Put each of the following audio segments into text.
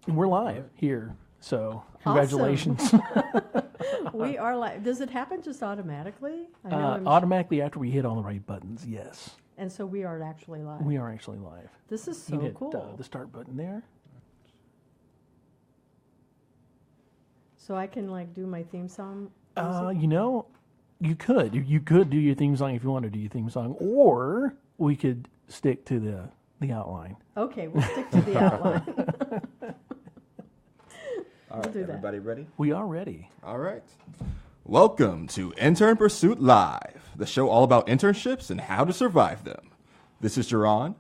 We're live here, so congratulations. We are live. Does it happen just automatically? I know Automatically after we hit all the right buttons, yes. And so we are actually live. We are actually live. This is You so hit cool. the start button there. So I can like do my theme song. You know, you could do your theme song if you want to do your theme song, or we could stick to the outline. Okay, we'll stick to the outline. All right, do that. everybody ready? We are ready. All right. Welcome to Intern Pursuit Live, the show all about internships and how to survive them. This is Jerron.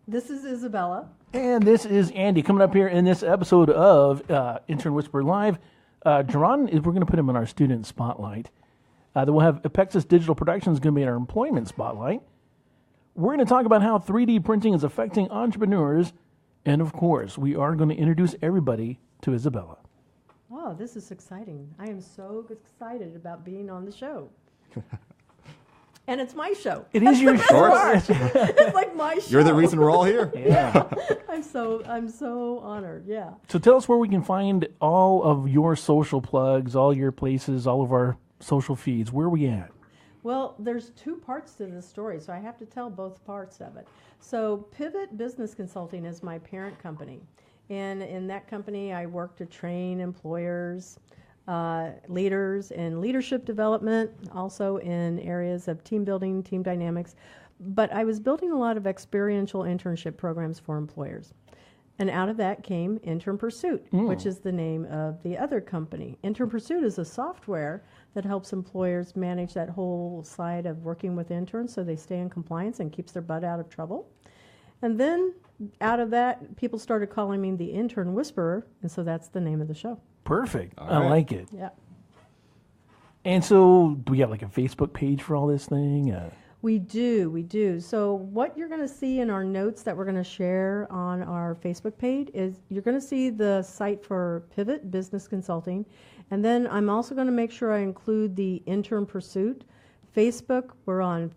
This is Isabella. And this is Andy coming up here in this episode of Intern Whisper Live. Jerron, we're going to put him in our student spotlight. Then we'll have Apexis Digital Productions going to be in our employment spotlight. We're going to talk about how 3D printing is affecting entrepreneurs. And of course, we are going to introduce everybody to Isabella. Oh, this is exciting. I am so excited about being on the show. And it's my show. It is your show. It's like my show. You're the reason we're all here. Yeah. I'm so honored. Yeah. So tell us where we can find all of your social plugs, all your places, all of our social feeds. Where are we at? Well, there's two parts to this story, so I have to tell both parts of it. So Pivot Business Consulting is my parent company. And in that company, I work to train employers, leaders in leadership development, also in areas of team building, team dynamics. But I was building a lot of experiential internship programs for employers. And out of that came Intern Pursuit, which is the name of the other company. Intern Pursuit is a software that helps employers manage that whole side of working with interns so they stay in compliance and keeps their butt out of trouble. And then out of that, people started calling me the Intern Whisperer, and so that's the name of the show. Perfect. All I right. like it. Yeah. And so do we have like a Facebook page for all this thing? We do. So what you're going to see in our notes that we're going to share on our Facebook page is you're going to see the site for Pivot Business Consulting. And then I'm also going to make sure I include the Intern Pursuit. Facebook, we're on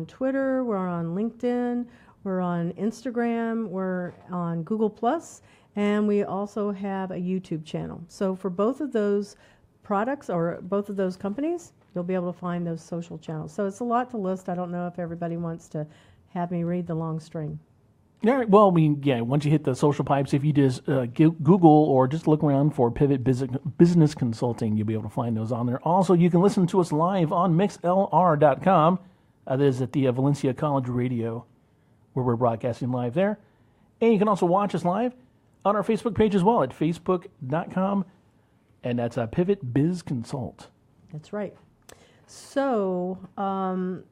Twitter, we're on LinkedIn, we're on Instagram, we're on Google+, and we also have a YouTube channel. So for both of those products or both of those companies, you'll be able to find those social channels. So it's a lot to list. I don't know if everybody wants to have me read the long string. All right. Well, I mean, yeah, once you hit the social pipes, if you just Google or just look around for Pivot Business Consulting, you'll be able to find those on there. Also, you can listen to us live on mixlr.com. That is at the Valencia College Radio, where we're broadcasting live there. And you can also watch us live on our Facebook page as well at facebook.com. And that's Pivot Biz Consult. That's right. So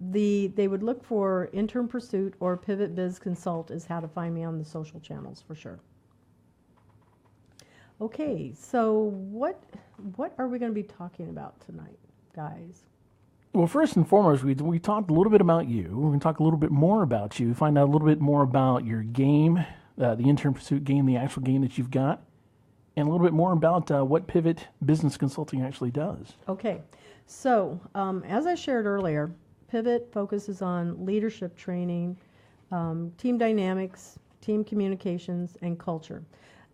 they would look for Intern Pursuit or Pivot Biz Consult is how to find me on the social channels for sure. Okay, so what are we going to be talking about tonight, guys? Well, first and foremost, we talked a little bit about you. We're going to talk a little bit more about you, find out a little bit more about your game, the Intern Pursuit game, the actual game that you've got, and a little bit more about what Pivot Business Consulting actually does. Okay, so as I shared earlier, Pivot focuses on leadership training, team dynamics, team communications, and culture.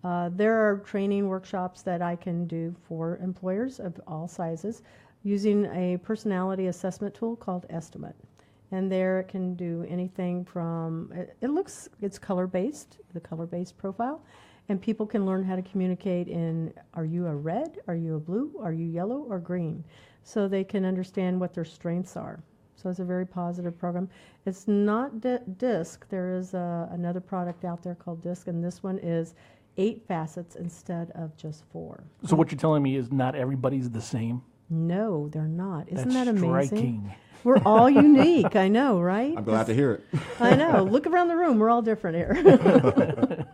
There are training workshops that I can do for employers of all sizes using a personality assessment tool called Estimate. And there it can do anything from, it's color-based, the color-based profile. And people can learn how to communicate in, are you a red, are you a blue, are you yellow or green? So they can understand what their strengths are. So it's a very positive program. It's not DISC. There is another product out there called DISC, and this one is 8 facets instead of just 4. So what you're telling me is not everybody's the same? No, they're not. Isn't That's that amazing? striking. We're all unique. I know, right? I'm glad to hear it. I know. Look around the room. We're all different here.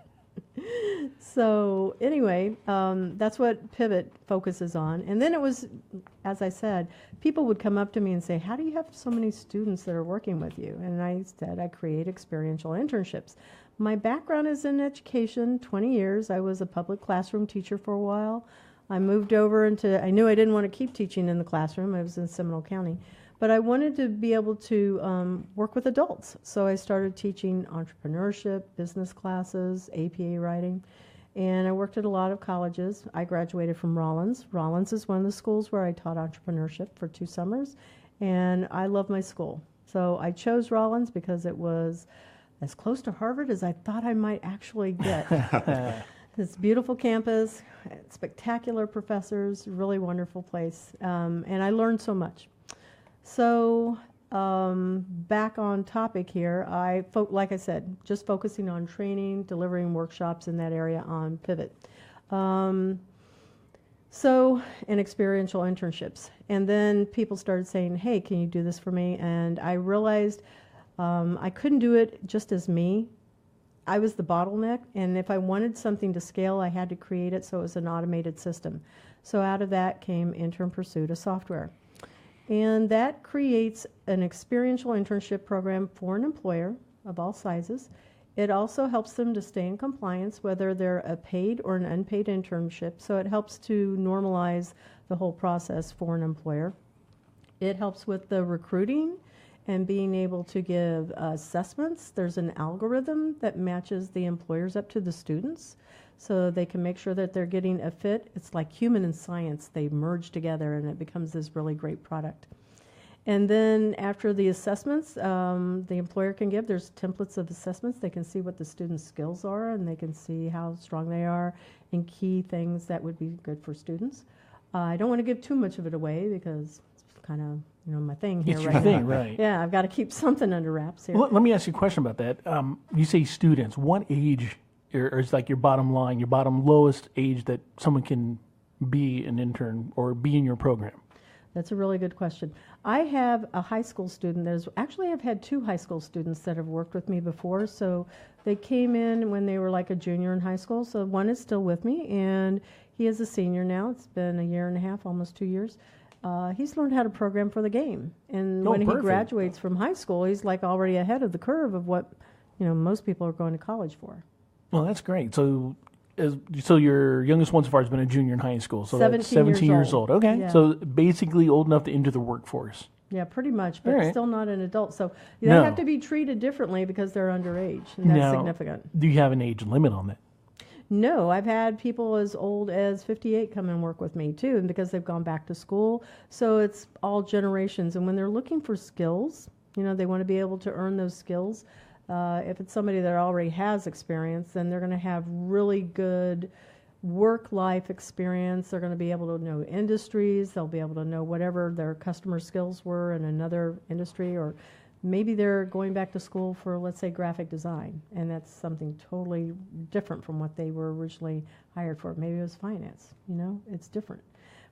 So anyway, that's what Pivot focuses on. And then it was, as I said, people would come up to me and say, how do you have so many students that are working with you? And I said, I create experiential internships. My background is in education, 20 years. I was a public classroom teacher for a while. I moved over I knew I didn't want to keep teaching in the classroom. I was in Seminole County. but I wanted to be able to work with adults. So I started teaching entrepreneurship, business classes, APA writing, and I worked at a lot of colleges. I graduated from Rollins. Rollins is one of the schools where I taught entrepreneurship for 2 summers, and I love my school. So I chose Rollins because it was as close to Harvard as I thought I might actually get. This beautiful campus, spectacular professors, really wonderful place, and I learned so much. So back on topic here, like I said, just focusing on training, delivering workshops in that area on Pivot. And experiential internships. And then people started saying, hey, can you do this for me? And I realized I couldn't do it just as me. I was the bottleneck, and if I wanted something to scale, I had to create it so it was an automated system. So out of that came Intern Pursuit, a software. And that creates an experiential internship program for an employer of all sizes. It also helps them to stay in compliance, whether they're a paid or an unpaid internship. So it helps to normalize the whole process for an employer. It helps with the recruiting and being able to give assessments. There's an algorithm that matches the employers up to the students so they can make sure that they're getting a fit. It's like human and science. They merge together and it becomes this really great product. And then after the assessments, the employer can give, there's templates of assessments. They can see what the students' skills are and they can see how strong they are in key things that would be good for students. I don't want to give too much of it away because it's kind of my thing here it's right your thing, now. right? Yeah, I've got to keep something under wraps here. Well, let me ask you a question about that. You say students. What age is like your bottom line, your bottom lowest age that someone can be an intern or be in your program? That's a really good question. I have a high school student I've had 2 high school students that have worked with me before. So they came in when they were like a junior in high school. So one is still with me and he is a senior now. It's been 1.5 years, almost 2 years. He's learned how to program for the game. And when he graduates from high school, he's like already ahead of the curve of what, most people are going to college for. Well, that's great. So your youngest one so far has been a junior in high school. So 17 years old. Okay. Yeah. So basically old enough to enter the workforce. Yeah, pretty much, but right. Still not an adult. So they have to be treated differently because they're underage, and that's significant. Do you have an age limit on that? No, I've had people as old as 58 come and work with me too, and because they've gone back to school. So it's all generations. And when they're looking for skills, they want to be able to earn those skills. If it's somebody that already has experience, then they're going to have really good work-life experience. They're going to be able to know industries. They'll be able to know whatever their customer skills were in another industry, or maybe they're going back to school for, let's say, graphic design, and that's something totally different from what they were originally hired for. Maybe it was finance. It's different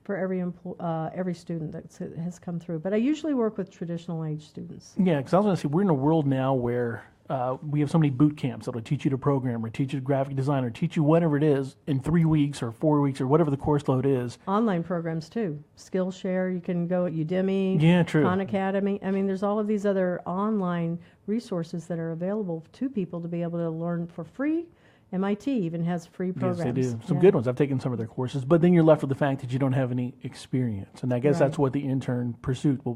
for every student that has come through. But I usually work with traditional age students. Yeah, because I was going to say, we're in a world now where we have so many boot camps that'll teach you to program or teach you to graphic design or teach you whatever it is in 3 weeks or 4 weeks or whatever the course load is. Online programs too. Skillshare, you can go at Udemy, yeah, true. Khan Academy. I mean, there's all of these other online resources that are available to people to be able to learn for free. MIT even has free programs. Yes, they do. Some good ones. I've taken some of their courses, but then you're left with the fact that you don't have any experience. And I guess that's what the intern pursuit will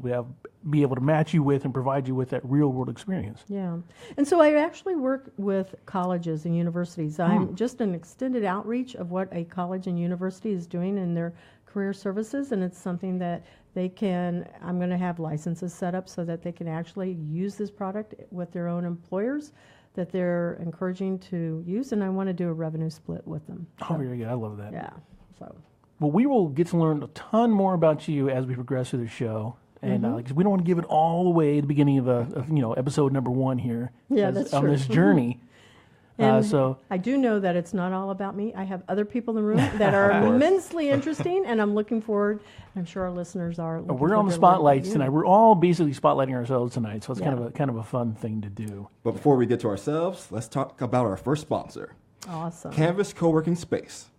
be able to match you with and provide you with that real world experience. Yeah. And so I actually work with colleges and universities. I'm just an extended outreach of what a college and university is doing in their career services, and it's something that I'm going to have licenses set up so that they can actually use this product with their own employers that they're encouraging to use, and I want to do a revenue split with them. Oh, very good. I love that. Yeah. So. Well, we will get to learn a ton more about you as we progress through the show, and because we don't want to give it all away at the beginning of episode number 1 here. Yeah, that's on true. this journey. So I do know that it's not all about me. I have other people in the room that are immensely interesting, and I'm looking forward. I'm sure our listeners are. We're on the spotlights tonight. We're all basically spotlighting ourselves tonight, so it's kind of a fun thing to do. But before we get to ourselves, let's talk about our first sponsor. Awesome. Canvas Co-working Space.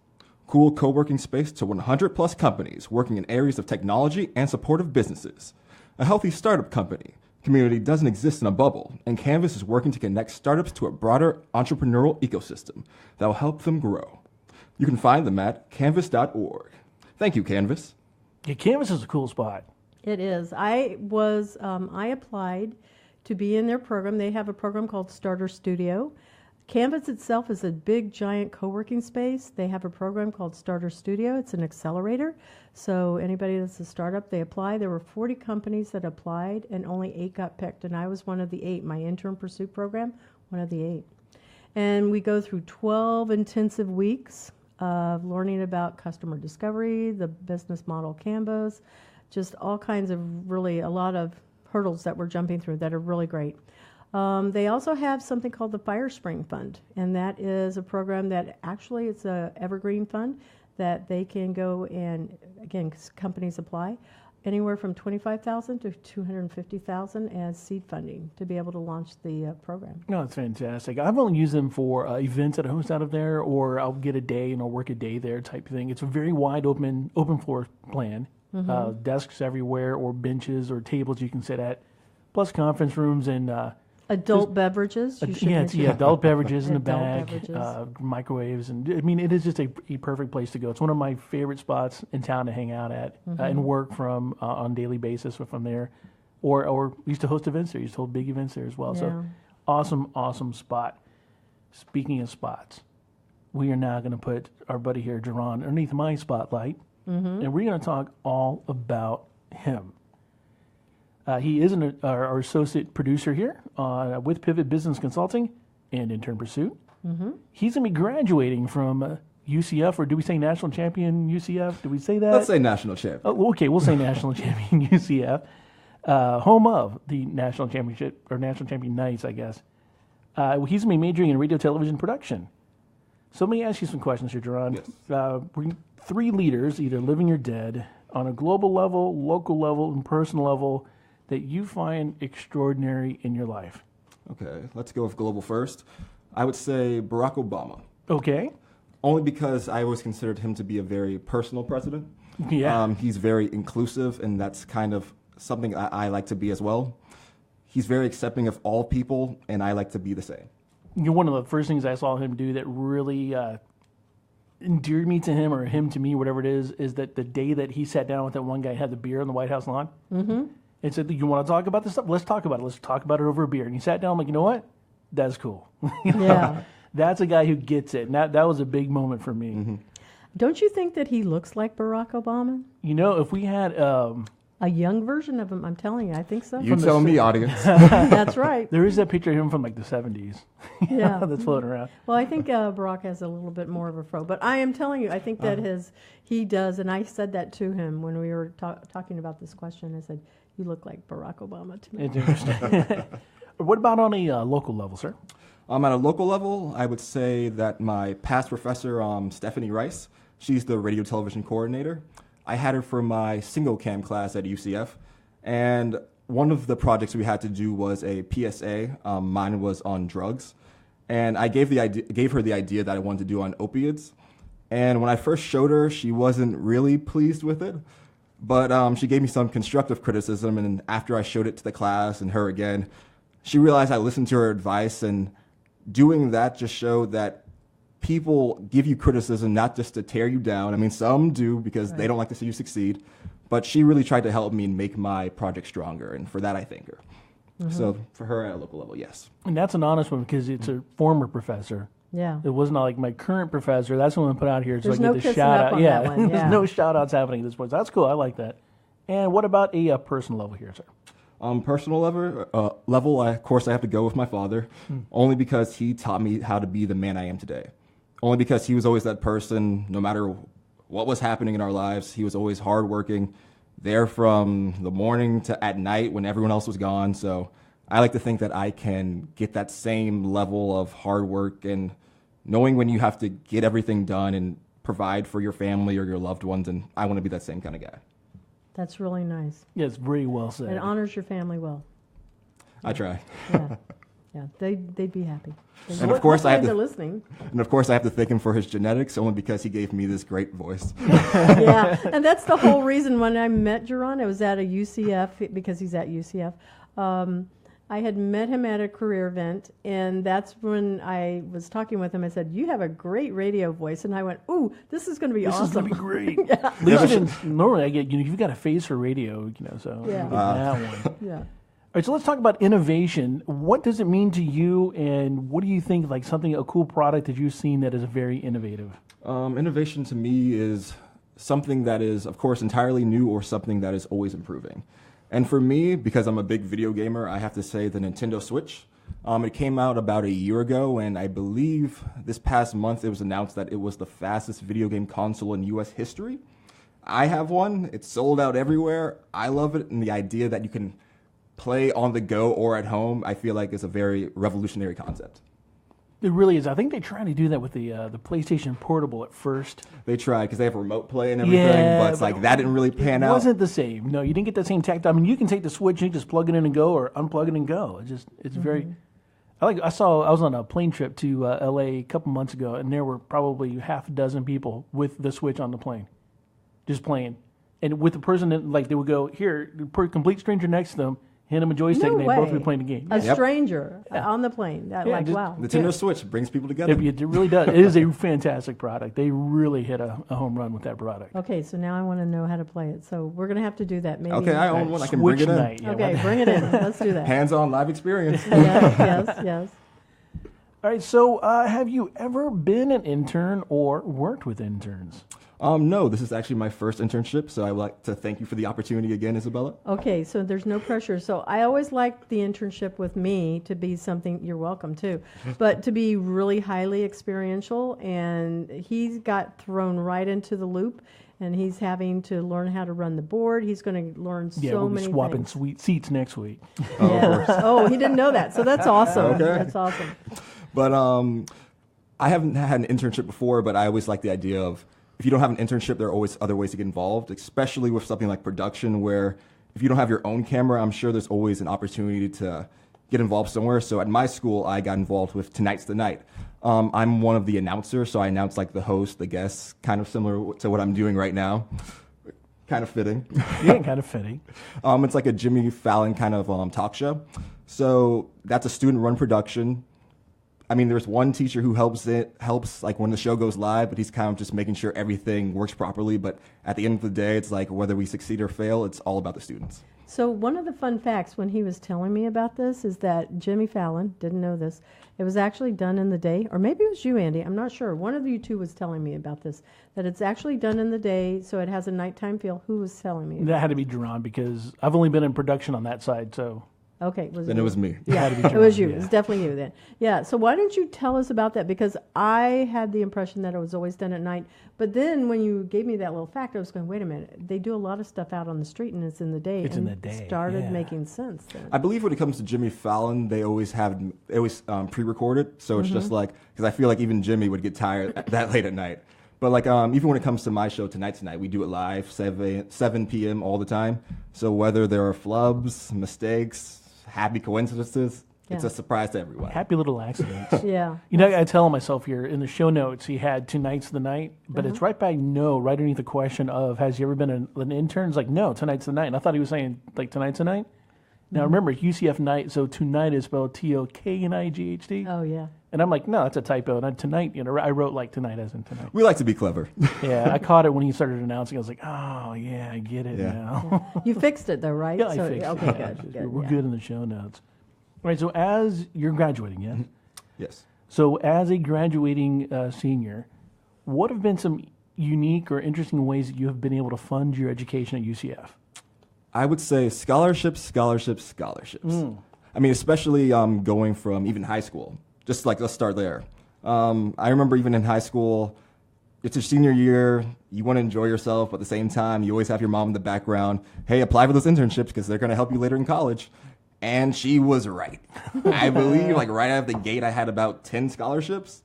Cool co-working space to 100 plus companies working in areas of technology and supportive businesses. A healthy startup company. Community doesn't exist in a bubble, and Canvas is working to connect startups to a broader entrepreneurial ecosystem that will help them grow. You can find them at canvas.org. Thank you, Canvas. Yeah, Canvas is a cool spot. It is. I applied to be in their program. They have a program called Starter Studio. Canvas itself is a big, giant co-working space. They have a program called Starter Studio. It's an accelerator. So anybody that's a startup, they apply. There were 40 companies that applied, and only 8 got picked. And I was one of the 8. My intern pursuit program, one of the 8. And we go through 12 intensive weeks of learning about customer discovery, the business model Canvas, just all kinds of really a lot of hurdles that we're jumping through that are really great. They also have something called the Fire Spring Fund, and that is a program that actually it's a evergreen fund that they can go and, again, companies apply anywhere from $25,000 to $250,000 as seed funding to be able to launch the program. No, it's fantastic. I've only used them for events that I host out of there, or I'll get a day and I'll work a day there type thing. It's a very wide open floor plan. Desks everywhere, or benches or tables you can sit at, plus conference rooms and adult beverages. Adult beverages in the Adult back, beverages. Microwaves, and I mean it is just a perfect place to go. It's one of my favorite spots in town to hang out at and work from on a daily basis if I'm there, or used to host events there. Used to hold big events there as well. Yeah. So awesome spot. Speaking of spots, we are now going to put our buddy here, Jerron, underneath my spotlight. And we're going to talk all about him. He is our associate producer here with Pivot Business Consulting and Intern Pursuit. He's going to be graduating from UCF, or do we say national champion UCF? Do we say that? Let's say national champion. Oh, okay, we'll say national champion UCF. Home of the national championship, or national champion Knights, I guess. He's going to be majoring in radio television production. So let me ask you some questions here, Jerron. Yes. We're 3 leaders, either living or dead, on a global level, local level, and personal level that you find extraordinary in your life. Okay, let's go with global first. I would say Barack Obama. Okay. Only because I always considered him to be a very personal president. Yeah. He's very inclusive, and that's kind of something I like to be as well. He's very accepting of all people, and I like to be the same. One of the first things I saw him do that really endeared me to him, or him to me, whatever it is that the day that he sat down with that one guy and had the beer on the White House lawn, and said, "You want to talk about this stuff? Let's talk about it. Let's talk about it over a beer." And he sat down, I'm like, you know what? That's cool. Yeah. That's a guy who gets it. And that was a big moment for me. Don't you think that he looks like Barack Obama? You know, if we had A young version of him, I'm telling you, I think so. You tell me, audience. That's right. there is that picture of him from like the 70s Yeah. that's floating around. Well, I think Barack has a little bit more of a fro, but I am telling you, I think that he does, and I said that to him when we were talking about this question. I said, "You look like Barack Obama to me." It's interesting. What about on a local level, sir? At a local level, I would say that my past professor, Stephanie Rice, she's the radio television coordinator. I had her for my single cam class at UCF, and one of the projects we had to do was a PSA. Mine was on drugs, and I gave her the idea that I wanted to do on opiates. And when I first showed her, she wasn't really pleased with it, but she gave me some constructive criticism. And after I showed it to the class and her again, she realized I listened to her advice, and doing that just showed that people give you criticism not just to tear you down. I mean, some do because they don't like to see you succeed. But she really tried to help me make my project stronger, and for that I thank her. So for her at a local level, yes. And that's an honest one because it's a former professor. Yeah. It wasn't like my current professor. That's the one I put out here so There's I no get the kissing shout up out. on that one, yeah. There's no shout outs happening at this point. So that's cool. I like that. And what about a personal level here, sir? Personal level, of course, I have to go with my father, only because he taught me how to be the man I am today. Only because he was always that person, no matter what was happening in our lives, he was always hardworking, there from the morning to at night when everyone else was gone. So I like to think that I can get that same level of hard work and knowing when you have to get everything done and provide for your family or your loved ones, and I want to be that same kind of guy. That's really nice. Yeah, it's very well said. It honors your family well. I try. Yeah. Yeah, they'd be happy. And of course, they're listening. And of course, I have to thank him for his genetics, only because he gave me this great voice. Yeah, and that's the whole reason when I met Jerron, I was at a UCF, because he's at UCF, I had met him at a career event, and that's when I was talking with him. I said, "You have a great radio voice," and I went, "Ooh, this is going to be awesome. This is going to be great." Yeah. At least you didn't, normally I get, you've got a face for radio, so Yeah. that one. Yeah. All right, so let's talk about innovation. What does it mean to you, and what do you think, like a cool product that you've seen that is very innovative? Innovation to me is something that is, of course, entirely new or something that is always improving. And for me, because I'm a big video gamer, I have to say the Nintendo Switch. It came out about a year ago, and I believe this past month it was announced that it was the fastest video game console in U.S. history. I have one. It's sold out everywhere. I love it, and the idea that you can play on the go or at home, I feel like is a very revolutionary concept. It really is. I think they tried to do that with the PlayStation Portable at first. They tried because they have remote play and everything, Yeah, but it's like that didn't really pan out. It wasn't the same. No, you didn't get the same tactile. I mean, you can take the Switch and just plug it in and go, or unplug it and go. It's very. I was on a plane trip to L.A. a couple months ago, and there were probably half a dozen people with the Switch on the plane, just playing, and with the person that, like, they would go here, complete stranger next to them. Hand them a joystick, No and they'd way. both be playing the game. A Yep. stranger on the plane. Like, just wow. Nintendo Switch brings people together. It really does. It is a fantastic product. They really hit a home run with that product. Okay, so now I want to know how to play it. So we're going to have to do that. Maybe. Okay, I own one. I can bring Switch it in. night. Yeah, Okay, why- bring it in. Let's do that. Hands-on live experience. Yes. All right. So, have you ever been an intern or worked with interns? No, this is actually my first internship, so I would like to thank you for the opportunity again, Isabella. Okay, so there's no pressure. So I always like the internship with me to be something, you're welcome too, but to be really highly experiential. And he's got thrown right into the loop, and he's having to learn how to run the board. He's going to learn Yeah, so we'll be many swapping things. sweet seats next week. Yes. Oh, he didn't know that. So that's awesome. Okay. That's awesome. But I haven't had an internship before, but I always like the idea of if you don't have an internship, there are always other ways to get involved, especially with something like production where if you don't have your own camera, I'm sure there's always an opportunity to get involved somewhere. So at my school, I got involved with Tonight's the Night. I'm one of the announcers, so I announce like the host, the guests, kind of similar to what I'm doing right now. Kind of fitting. Yeah, kind of fitting. It's like a Jimmy Fallon kind of talk show. So that's a student-run production. I mean, there's one teacher who helps like when the show goes live, but he's kind of just making sure everything works properly. But at the end of the day, it's like whether we succeed or fail, it's all about the students. So one of the fun facts when he was telling me about this is that Jimmy Fallon, didn't know this, it was actually done in the day, or maybe it was you, Andy, I'm not sure. One of you two was telling me about this, that it's actually done in the day, so it has a nighttime feel. Who was telling me? That had to be Jerron because I've only been in production on that side, so. Okay. Then it was me. Yeah, Had to be it was Jerron, you. yeah. It was definitely you then. Yeah, so why didn't you tell us about that? Because I had the impression that it was always done at night. But then when you gave me that little fact, I was going, wait a minute. They do a lot of stuff out on the street and it's in the day. It's in and the day, It started yeah. making sense then. I believe when it comes to Jimmy Fallon, they always pre-recorded. So it's just like, because I feel like even Jimmy would get tired that late at night. But like even when it comes to my show, Tonight's Tonight, we do it live, 7 p.m. all the time. So whether there are flubs, mistakes, happy coincidences, it's Yeah. a surprise to everyone. Happy little accidents. Yeah. You know, I tell myself here in the show notes, he had Tonight's the Night, but it's right by no, right underneath the question of, has he ever been an intern? It's like, no, tonight's the night. And I thought he was saying, like, tonight's the night. Now, remember, UCF night, so tonight is spelled Toknighd. Oh, yeah. And I'm like, no, that's a typo. And tonight, I wrote like tonight as in tonight. We like to be clever. Yeah, I caught it when he started announcing. I was like, oh, yeah, I get it Yeah. now. You fixed it though, right? Yeah, I So- fixed okay, it. Yeah, good. We're yeah. good in the show notes. All right, so as you're graduating, yeah? Yes. So as a graduating senior, what have been some unique or interesting ways that you have been able to fund your education at UCF? I would say scholarships. I mean, especially going from even high school. Just like, let's start there. I remember even in high school, it's your senior year, you want to enjoy yourself, but at the same time, you always have your mom in the background. Hey, apply for those internships because they're going to help you later in college. And she was right. I believe like right out of the gate, I had about 10 scholarships.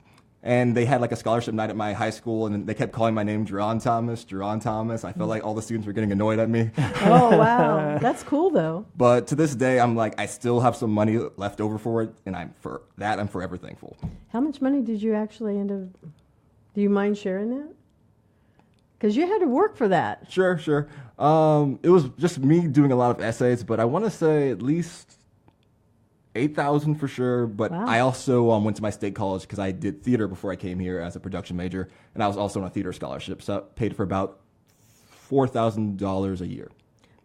And they had like a scholarship night at my high school, and they kept calling my name Jerron Thomas. I felt like all the students were getting annoyed at me. Oh, wow. That's cool though. But to this day, I'm like, I still have some money left over for it, and I'm forever thankful. How much money did you actually end up, do you mind sharing that? Because you had to work for that. Sure. It was just me doing a lot of essays, but I want to say at least 8,000 for sure, but Wow. I also went to my state college because I did theater before I came here as a production major, and I was also on a theater scholarship, so I paid for about $4,000 a year.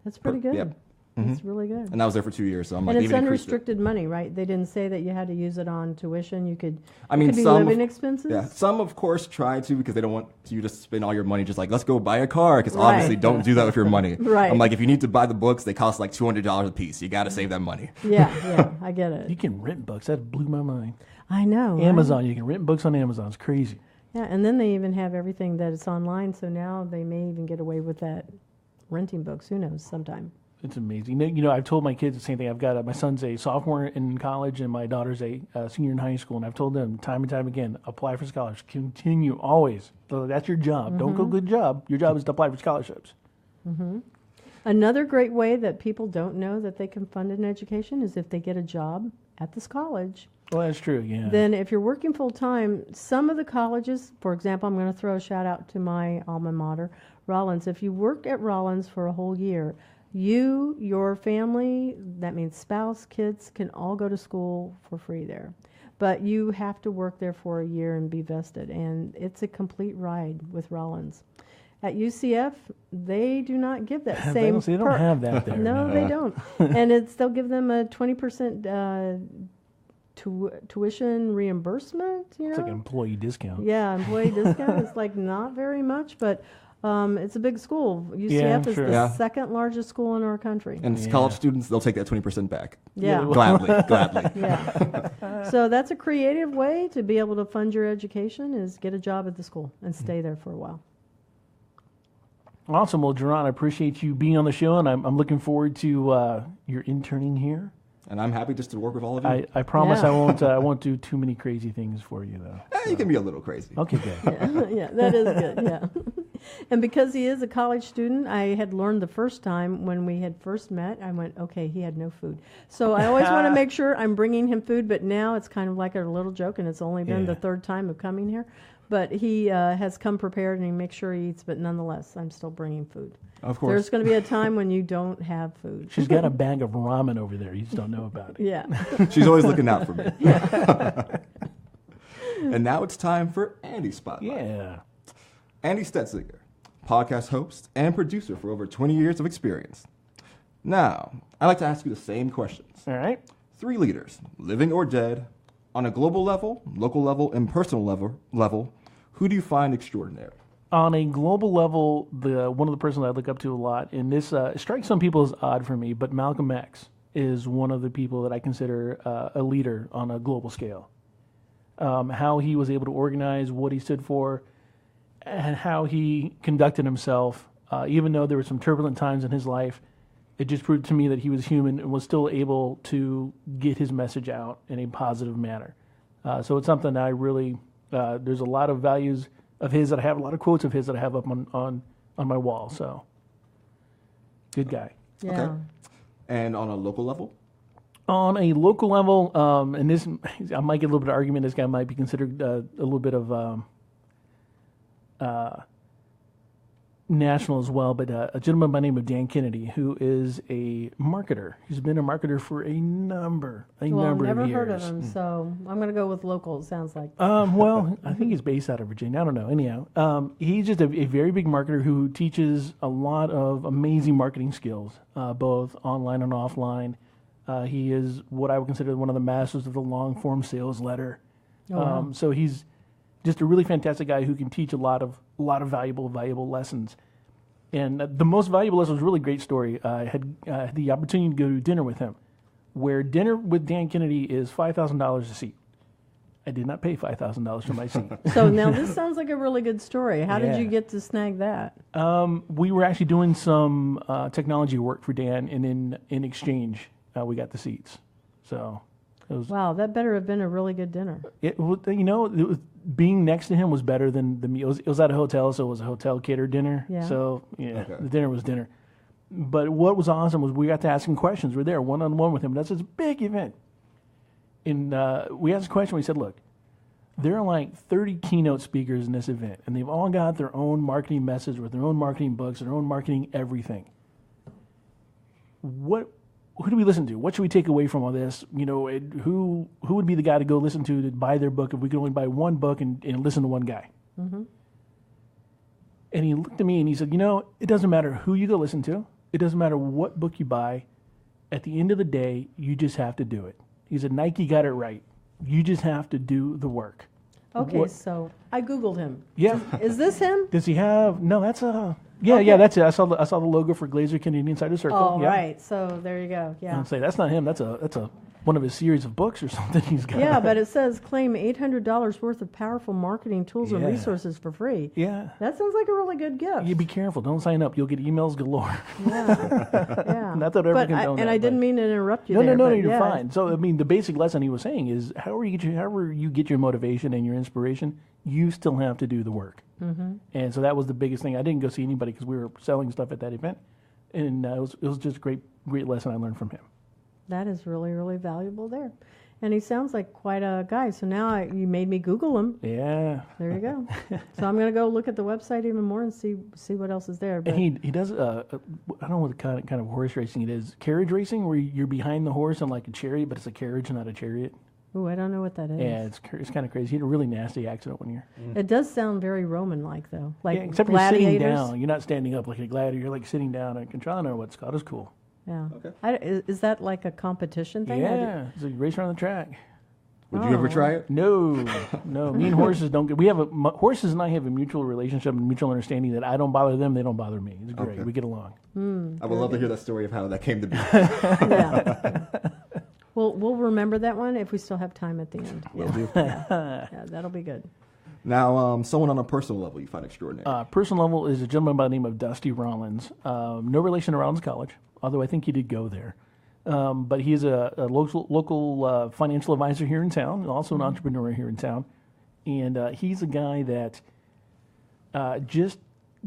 That's pretty good. Yep. That's really good. And I was there for 2 years, so I'm like, And it's even increased it. unrestricted money, right? They didn't say that you had to use it on tuition. You could. I mean, it could be some, living expenses. Yeah, some of course try to because they don't want you to spend all your money just like, let's go buy a car, because Right. obviously don't do that with your money. Right. I'm like, if you need to buy the books, they cost like $200 a piece. You got to save that money. Yeah, I get You it. can rent books. That blew my mind. I know. right? Amazon, you can rent books on Amazon. It's crazy. Yeah, and then they even have everything that it's online. So now they may even get away with that renting books. Who knows? Sometime. It's amazing. I've told my kids the same thing. I've got my son's a sophomore in college, and my daughter's a senior in high school. And I've told them time and time again, apply for scholarships. Continue always. So that's your job. Don't go good job. Your job is to apply for scholarships. Another great way that people don't know that they can fund an education is if they get a job at this college. Well, that's true. Yeah. Then if you're working full time, some of the colleges, for example, I'm going to throw a shout out to my alma mater, Rollins. If you work at Rollins for a whole year, you, your family, that means spouse, kids, can all go to school for free there. But you have to work there for a year and be vested, and it's a complete ride with Rollins. At UCF, they do not give that same they don't perk. have that there. No, they don't. And they'll give them a 20% tuition reimbursement. It's like an employee discount. Yeah, employee discount. It's like not very much, but it's a big school. UCF is sure. the Yeah. second largest school in our country. And college students, they'll take that 20% back. Yeah. Gladly. Yeah. So that's a creative way to be able to fund your education is get a job at the school and stay there for a while. Awesome. Well, Jerron, I appreciate you being on the show, and I'm looking forward to your interning here. And I'm happy just to work with all of you. I promise Yeah. I won't do too many crazy things for you, though. You can be a little crazy. Okay, good. Yeah, that is good. Yeah. And because he is a college student, I had learned the first time when we had first met, I went, okay, he had no food. So I always want to make sure I'm bringing him food, but now it's kind of like a little joke, and it's only been the third time of coming here. But he has come prepared, and he makes sure he eats, but nonetheless, I'm still bringing food. Of course. There's going to be a time when you don't have food. She's got a bag of ramen over there. You just don't know about it. Yeah. She's always looking out for me. And now it's time for Andy Spotlight. Yeah. Andy Stetzinger, podcast host and producer for over 20 years of experience. Now, I'd like to ask you the same questions. All right. 3 leaders, living or dead, on a global level, local level, and personal level, who do you find extraordinary? On a global level, one of the persons I look up to a lot, and this strikes some people as odd for me, but Malcolm X is one of the people that I consider a leader on a global scale. How he was able to organize, what he stood for, and how he conducted himself, even though there were some turbulent times in his life, it just proved to me that he was human and was still able to get his message out in a positive manner. So it's something that I really, there's a lot of values of his that I have, a lot of quotes of his that I have up on my wall. So, good guy. Yeah. Okay. And on a local level? On a local level, and this, I might get a little bit of argument, this guy might be considered a little bit of national as well, but a gentleman by the name of Dan Kennedy, who is a marketer. He's been a marketer for a number Well, I've of never years. heard of him, so I'm going to go with local, it sounds like. Well, I think he's based out of Virginia. I don't know. Anyhow, he's just a very big marketer who teaches a lot of amazing marketing skills, both online and offline. He is what I would consider one of the masters of the long-form sales letter. Wow. So he's just a really fantastic guy who can teach a lot of valuable lessons. And the most valuable lesson was a really great story. I had the opportunity to go to dinner with him, where dinner with Dan Kennedy is $5,000 a seat. I did not pay $5,000 for my seat. So now this sounds like a really good story. How did Yeah. you get to snag that? We were actually doing some technology work for Dan, and in exchange, we got the seats. So it was. Wow, that better have been a really good dinner. Being next to him was better than the meal. It was at a hotel, so it was a hotel catered dinner. Yeah. So Okay. the dinner was dinner. But what was awesome was we got to ask him questions. We're there one-on-one with him. That's a big event. And we asked a question. We said, look, there are like 30 keynote speakers in this event, and they've all got their own marketing message with their own marketing books, their own marketing everything. who do we listen to? What should we take away from all this? Who would be the guy to go listen to buy their book if we could only buy one book and listen to one guy? Mm-hmm. And he looked at me and he said, it doesn't matter who you go listen to. It doesn't matter what book you buy. At the end of the day, you just have to do it. He said, Nike got it right. You just have to do the work. Okay, so I Googled him. Yeah. Is this him? Does he have? No, that's a. Yeah, Okay. yeah, that's it. I saw the logo for Glazer Canadian Cider Circle. Oh, yeah. right. So there you go. Yeah. I'd say that's not him. That's a one of his series of books or something he's got. Yeah, but it says claim $800 worth of powerful marketing tools and Yeah. resources for free. Yeah. That sounds like a really good gift. You be careful. Don't sign up. You'll get emails galore. Yeah. Not that I ever condone that. And I didn't mean to interrupt you No, there. no, but you're yeah. fine. So, I mean, the basic lesson he was saying is however you get your motivation and your inspiration, you still have to do the work. Mm-hmm. And so that was the biggest thing. I didn't go see anybody because we were selling stuff at that event. And it was just a great lesson I learned from him. That is really, really valuable there. And he sounds like quite a guy. So now you made me Google him. Yeah. There you go. So I'm going to go look at the website even more and see what else is there. But And he does, I don't know what kind of horse racing it is. Carriage racing, where you're behind the horse in like a chariot, but it's a carriage, not a chariot. ooh, I don't know what that is. Yeah, it's kind of crazy. He had a really nasty accident one year. It does sound very Roman-like, though. Like Yeah, except gladiators. you're sitting down. You're not standing up like a gladiator. You're like sitting down at control. I don't know what Scott is cool. Yeah. Okay. Is that like a competition thing? Yeah, it's a race around the track. Would you ever try it? No. Me and horses don't get. We have horses and I have a mutual relationship and mutual understanding that I don't bother them, they don't bother me. It's great. Okay. We get along. I would love to hear that story of how that came to be. Yeah. We'll remember that one if we still have time at the end. Will do. Yeah, that'll be good. Now, someone on a personal level you find extraordinary. Personal level is a gentleman by the name of Dusty Rollins. No relation to Rollins College, although I think he did go there. But he's a local financial advisor here in town, and also an entrepreneur here in town. And he's a guy that just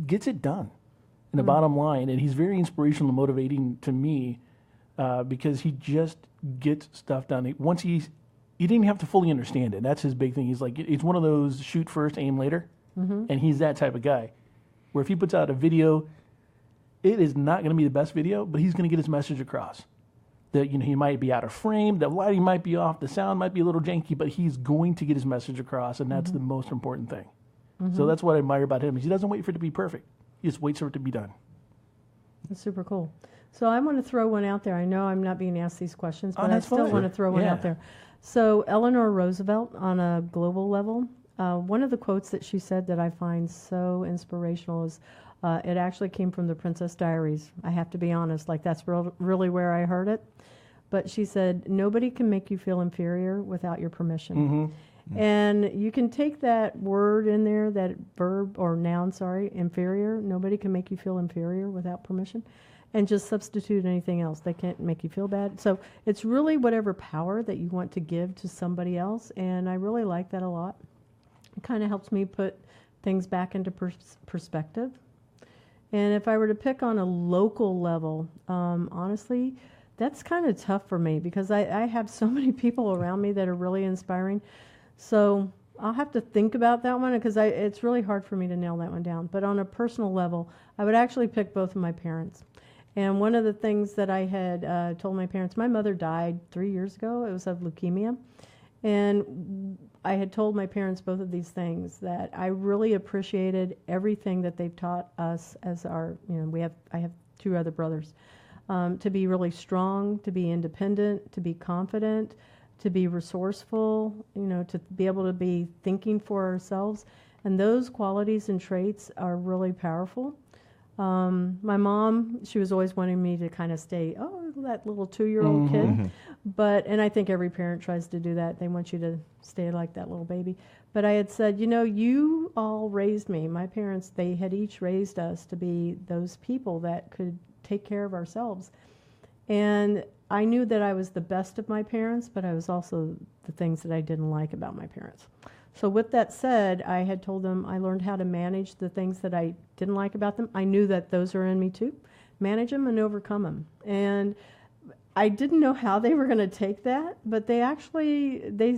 gets it done in the bottom line. And he's very inspirational and motivating to me because he just gets stuff done. He didn't even have to fully understand it. That's his big thing. He's like, it's one of those shoot first, aim later. Mm-hmm. And he's that type of guy where if he puts out a video, it is not going to be the best video, but he's going to get his message across. That he might be out of frame, the lighting might be off, the sound might be a little janky, but he's going to get his message across, and that's the most important thing. Mm-hmm. So that's what I admire about him. Is he doesn't wait for it to be perfect. He just waits for it to be done. That's super cool. So I want to throw one out there. I know I'm not being asked these questions, but I that's still fine. want to throw one Yeah. out there. So Eleanor Roosevelt, on a global level, one of the quotes that she said that I find so inspirational is, it actually came from the Princess Diaries. I have to be honest, like that's really where I heard it. But she said, nobody can make you feel inferior without your permission. Mm-hmm. And you can take that word in there, that verb or noun, inferior. Nobody can make you feel inferior without permission. And just substitute anything else. They can't make you feel bad. So it's really whatever power that you want to give to somebody else. And I really like that a lot. It kind of helps me put things back into perspective. And if I were to pick on a local level, honestly, that's kind of tough for me because I have so many people around me that are really inspiring. So I'll have to think about that one because it's really hard for me to nail that one down. But on a personal level, I would actually pick both of my parents. And one of the things that I had told my parents, my mother died 3 years ago. It was of leukemia. And I had told my parents both of these things, that I really appreciated everything that they've taught us as our, I have two other brothers, to be really strong, to be independent, to be confident, to be resourceful, to be able to be thinking for ourselves. And those qualities and traits are really powerful. My mom, she was always wanting me to kind of stay, that little 2-year-old kid. And I think every parent tries to do that. They want you to stay like that little baby. But I had said, you all raised me. My parents, they had each raised us to be those people that could take care of ourselves. And I knew that I was the best of my parents, but I was also the things that I didn't like about my parents. So with that said, I had told them I learned how to manage the things that I didn't like about them. I knew that those are in me too. Manage them and overcome them. And I didn't know how they were going to take that, but they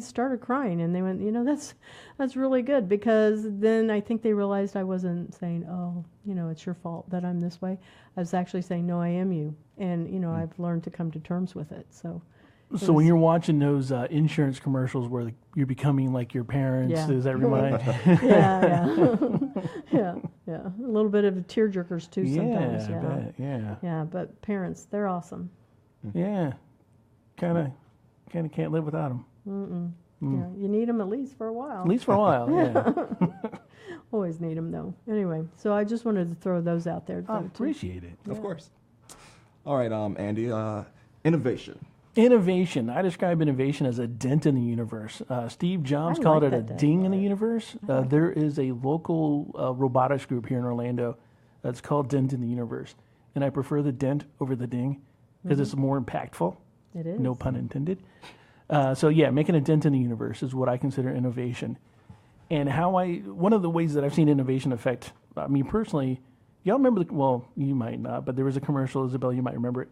started crying, and they went, that's really good, because then I think they realized I wasn't saying, oh, it's your fault that I'm this way. I was actually saying, no, I am you, and I've learned to come to terms with it. So when you're watching those insurance commercials where you're becoming like your parents, Yeah. does that remind? yeah, a little bit of tear jerkers too sometimes. I bet, yeah. Yeah, but parents, they're awesome. Yeah, kind of can't live without them. Yeah, you need them at least for a while. At least for a while, yeah. Always need them though. Anyway, so I just wanted to throw those out there. I appreciate it. Of course. All right, Andy, innovation. Innovation. I describe innovation as a dent in the universe. Steve Jobs called it a ding in the universe. There is a local robotics group here in Orlando that's called Dent in the Universe. And I prefer the dent over the ding because it's more impactful. It is. No pun intended. Making a dent in the universe is what I consider innovation. And one of the ways that I've seen innovation affect me personally, y'all remember, you might not, but there was a commercial, Isabel, you might remember it,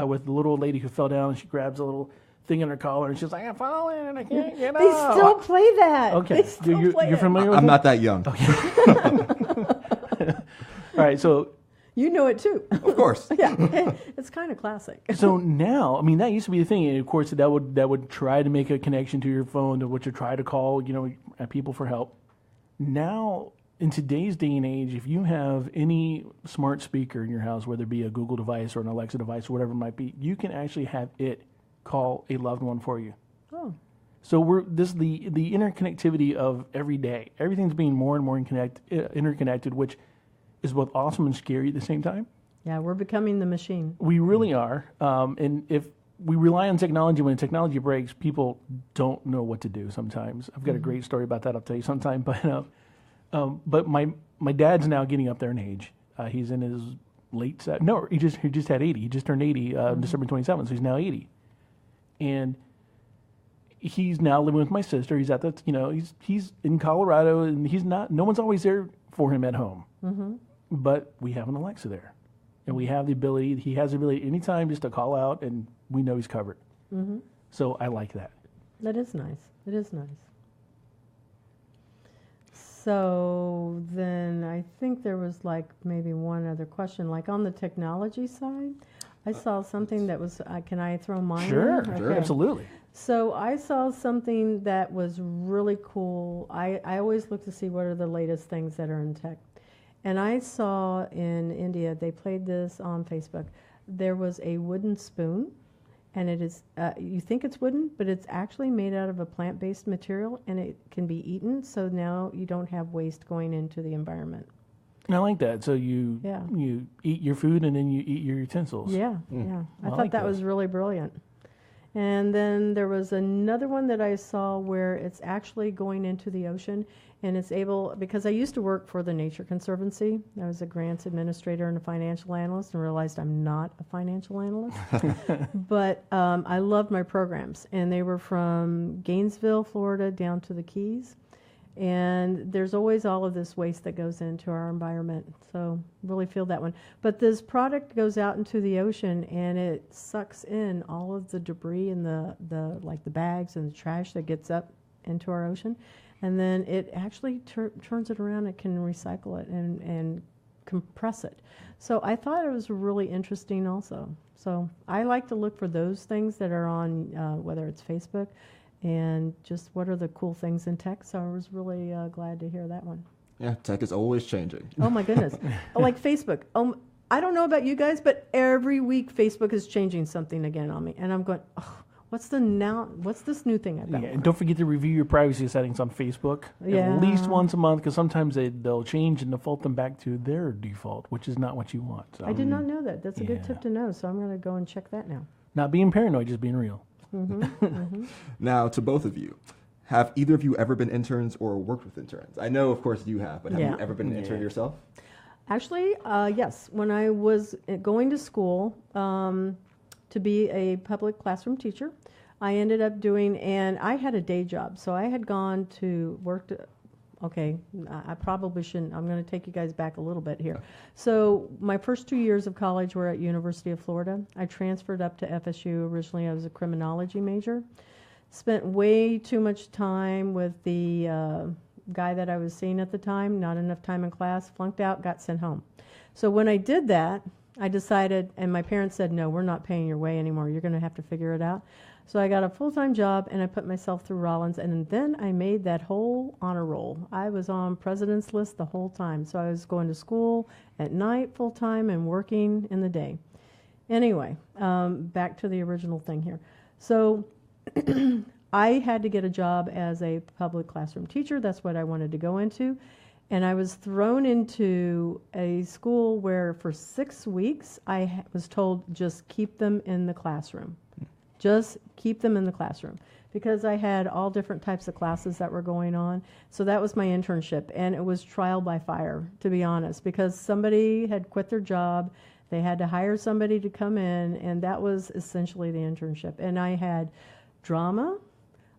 with the little old lady who fell down and she grabs a little thing in her collar and she's like, I'm falling and I can't get up. They still play that. Okay. You're familiar with it? I'm not that young. Okay. All right, so. You know it too. Of course. Yeah, it's kind of classic. So now, that used to be the thing. And of course, that would try to make a connection to your phone, to what you try to call, people for help. Now, in today's day and age, if you have any smart speaker in your house, whether it be a Google device or an Alexa device or whatever it might be, you can actually have it call a loved one for you. Oh. So this is the interconnectivity of every day. Everything's being more and more interconnected, which is both awesome and scary at the same time. Yeah, we're becoming the machine. We really are. And if we rely on technology, when technology breaks, people don't know what to do sometimes. I've got a great story about that I'll tell you sometime. But my dad's now getting up there in age. He's in his late he just had 80. He just turned 80 December 27th, so he's now 80. And he's now living with my sister. He's at he's in Colorado, and no one's always there for him at home. Mm-hmm. But we have an Alexa there. And he has the ability anytime just to call out, and we know he's covered. Mm-hmm. So I like that. That is nice. It is nice. So then I think there was maybe one other question. On the technology side, I saw something that was, can I throw mine Sure, in? Sure, absolutely. So I saw something that was really cool. I always look to see what are the latest things that are in tech. And I saw in India, they played this on Facebook. There was a wooden spoon, and it is, you think it's wooden, but it's actually made out of a plant-based material, and it can be eaten, so now you don't have waste going into the environment. I like that. So you eat your food, and then you eat your utensils. Yeah. I thought that was really brilliant. And then there was another one that I saw where it's actually going into the ocean, and it's able, because I used to work for the Nature Conservancy. I was a grants administrator and a financial analyst, and realized I'm not a financial analyst. But I loved my programs, and they were from Gainesville, Florida, down to the Keys. And there's always all of this waste that goes into our environment. So really feel that one. But this product goes out into the ocean, and it sucks in all of the debris and the bags and the trash that gets up into our ocean. And then it actually turns it around. It can recycle it and compress it. So I thought it was really interesting also. So I like to look for those things that are on, whether it's Facebook, and just what are the cool things in tech. So I was really glad to hear that one. Yeah, tech is always changing. Oh my goodness. Like Facebook. I don't know about you guys, but every week Facebook is changing something again on me. And I'm going, what's this new thing I've got? Yeah, and don't forget to review your privacy settings on Facebook at least once a month, because sometimes they'll change and default them back to their default, which is not what you want. So, I did not know that. That's a good tip to know. So I'm going to go and check that now. Not being paranoid, just being real. Mm-hmm, mm-hmm. Now, to both of you, have either of you ever been interns or worked with interns? I know, of course, you have, but have you ever been an intern yourself? Actually, yes. When I was going to school to be a public classroom teacher, I ended up and I had a day job. So I had gone to work Okay, I probably shouldn't. I'm going to take you guys back a little bit here. So my first 2 years of college were at University of Florida. I transferred up to FSU. Originally, I was a criminology major. Spent way too much time with the guy that I was seeing at the time, not enough time in class, flunked out, got sent home. So when I did that, I decided, and my parents said, no, we're not paying your way anymore. You're going to have to figure it out. So I got a full-time job, and I put myself through Rollins, and then I made that whole honor roll. I was on president's list the whole time. So I was going to school at night full-time and working in the day. Anyway, back to the original thing here. So I had to get a job as a public classroom teacher. That's what I wanted to go into. And I was thrown into a school where for 6 weeks I was told just keep them in the classroom. Just keep them in the classroom. Because I had all different types of classes that were going on. So that was my internship. And it was trial by fire, to be honest, because somebody had quit their job. They had to hire somebody to come in, and that was essentially the internship. And I had drama,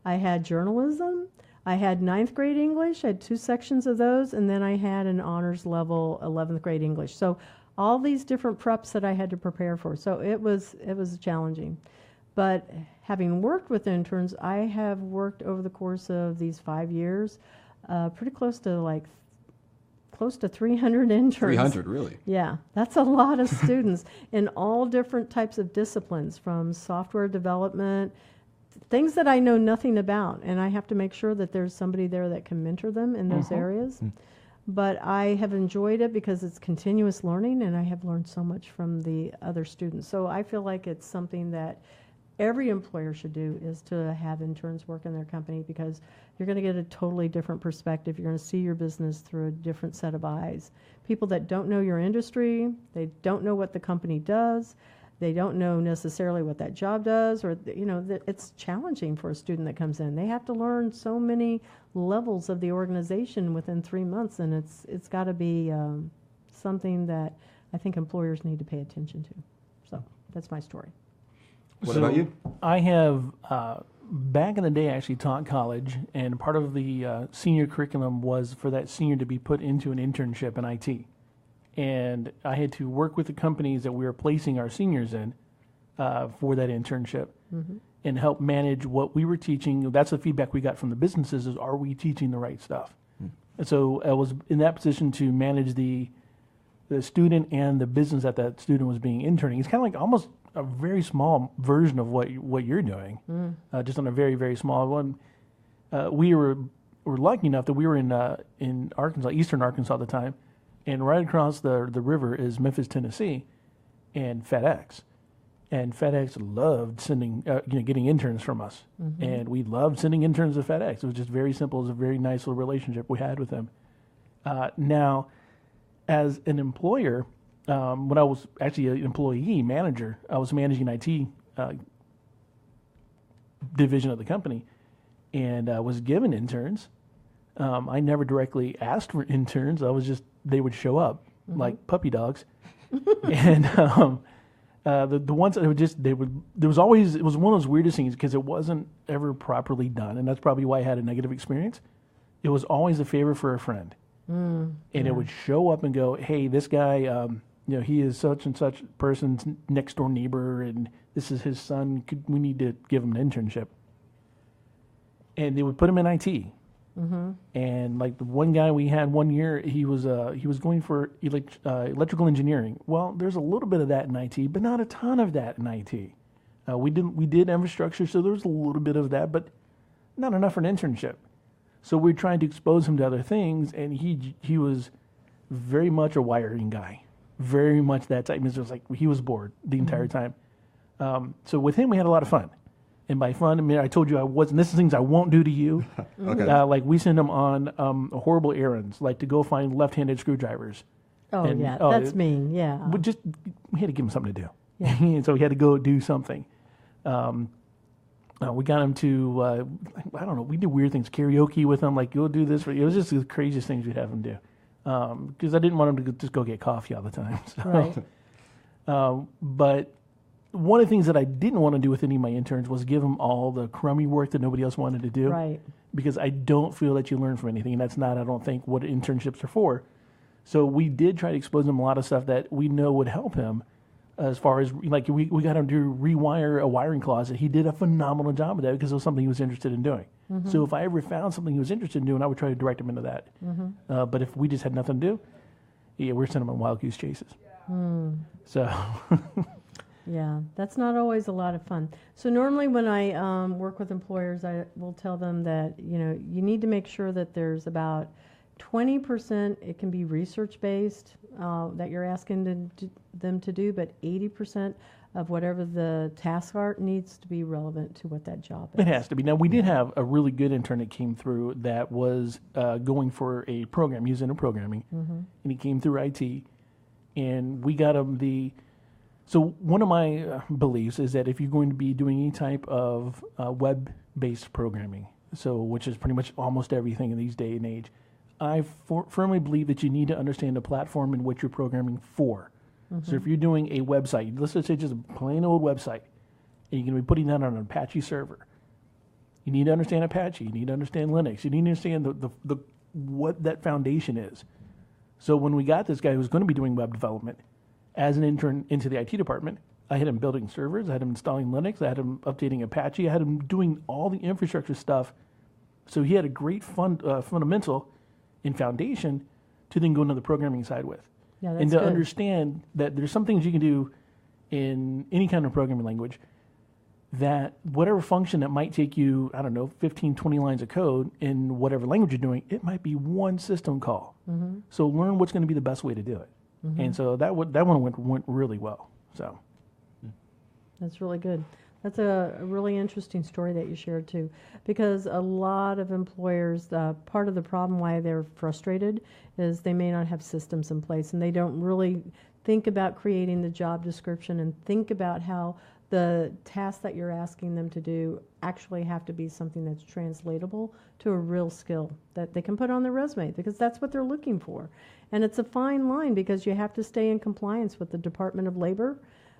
I had journalism, I had 9th grade English, I had 2 sections of those, and then I had an honors level 11th grade English. So all these different preps that I had to prepare for. So it was challenging. But having worked with interns, I have worked over the course of these 5 years, pretty close to 300 interns. 300, really? Yeah, that's a lot of students in all different types of disciplines, from software development, things that I know nothing about, and I have to make sure that there's somebody there that can mentor them in those areas. But I have enjoyed it because it's continuous learning, and I have learned so much from the other students. So I feel like it's something that every employer should do, is to have interns work in their company, because you're going to get a totally different perspective. You're going to see your business through a different set of eyes. People that don't know your industry, they don't know what the company does, they don't know necessarily what that job does, or it's challenging for a student that comes in. They have to learn so many levels of the organization within 3 months, and it's got to be something that I think employers need to pay attention to. So that's my story. What about you? I have, back in the day, I actually taught college, and part of the senior curriculum was for that senior to be put into an internship in IT. And I had to work with the companies that we were placing our seniors in for that internship and help manage what we were teaching. That's the feedback we got from the businesses, is are we teaching the right stuff? And so I was in that position to manage the student and the business that student was being interning. It's kind of like almost a very small version of what you're doing, just on a very, very small one. We were lucky enough that we were in Arkansas, eastern Arkansas at the time, and right across the river is Memphis, Tennessee, and FedEx. And FedEx loved sending, getting interns from us, and we loved sending interns to FedEx. It was just very simple. It was a very nice little relationship we had with them. Now, as an employer, when I was actually an employee manager, I was managing IT division of the company, and was given interns. I never directly asked for interns. They would show up like puppy dogs, and the ones that it was one of those weirdest things, because it wasn't ever properly done, and that's probably why I had a negative experience. It was always a favor for a friend, and it would show up and go, hey, this guy, he is such and such person's next door neighbor, and this is his son. We need to give him an internship. And they would put him in IT. And like the one guy we had one year, he was going for electrical engineering. Well, there's a little bit of that in IT, but not a ton of that in IT. We did infrastructure, so there was a little bit of that, but not enough for an internship. So we're trying to expose him to other things, and he was very much a wiring guy, very much that type. It was like he was bored the entire time. So with him, we had a lot of fun. And by fun, I mean, I told you I wasn't. This is things I won't do to you. Okay. Like we send them on horrible errands, like to go find left-handed screwdrivers. That's mean. Yeah. We had to give him something to do. Yeah. And so he had to go do something. We got him to I don't know. We did weird things, karaoke with him. Like go do this. It was just the craziest things we'd have him do. Because I didn't want him to just go get coffee all the time. So. Right. But one of the things that I didn't want to do with any of my interns was give them all the crummy work that nobody else wanted to do. Right. Because I don't feel that you learn from anything, and that's not, I don't think, what internships are for. So we did try to expose him a lot of stuff that we know would help him, as far as, like, we got him to rewire a wiring closet. He did a phenomenal job of that because it was something he was interested in doing. So if I ever found something he was interested in doing, I would try to direct him into that. But if we just had nothing to do, yeah, we're sending him on wild goose chases. So... Yeah, that's not always a lot of fun. So normally when I work with employers, I will tell them that, you need to make sure that there's about 20%, it can be research-based, that you're asking them to do, but 80% of whatever the tasks are needs to be relevant to what that job is. It has to be. Now, we did have a really good intern that came through that was going for a program, he was into programming, and he came through IT, and we got him So one of my beliefs is that if you're going to be doing any type of web-based programming, which is pretty much almost everything in these day and age, I firmly believe that you need to understand the platform in which you're programming for. So if you're doing a website, let's just say just a plain old website, and you're going to be putting that on an Apache server, you need to understand Apache, you need to understand Linux, you need to understand the what that foundation is. So when we got this guy who was going to be doing web development, as an intern into the IT department, I had him building servers, I had him installing Linux, I had him updating Apache, I had him doing all the infrastructure stuff. So he had a great fundamental and foundation to then go into the programming side with. Yeah, that's and to good. understand that there's some things you can do in any kind of programming language that whatever function that might take you, 15, 20 lines of code in whatever language you're doing, it might be one system call. So learn what's going to be the best way to do it. And so that one went really well. So That's really good. That's a really interesting story that you shared too, because a lot of employers, part of the problem why they're frustrated is they may not have systems in place, and they don't really think about creating the job description and think about how the tasks that you're asking them to do actually have to be something that's translatable to a real skill that they can put on their resume, because that's what they're looking for. And it's a fine line because you have to stay in compliance with the Department of Labor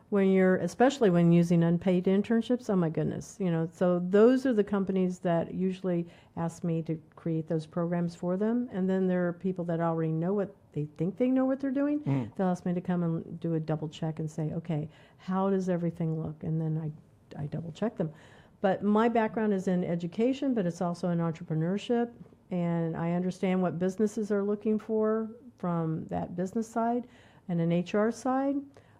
especially when using unpaid internships. Oh my goodness, so those are the companies that usually ask me to create those programs for them. And then there are people that already know what they think they know what they're doing. They'll ask me to come and do a double check and say, okay, how does everything look? And then I double check them. But my background is in education, but it's also in entrepreneurship. And I understand what businesses are looking for from that business side and an HR side.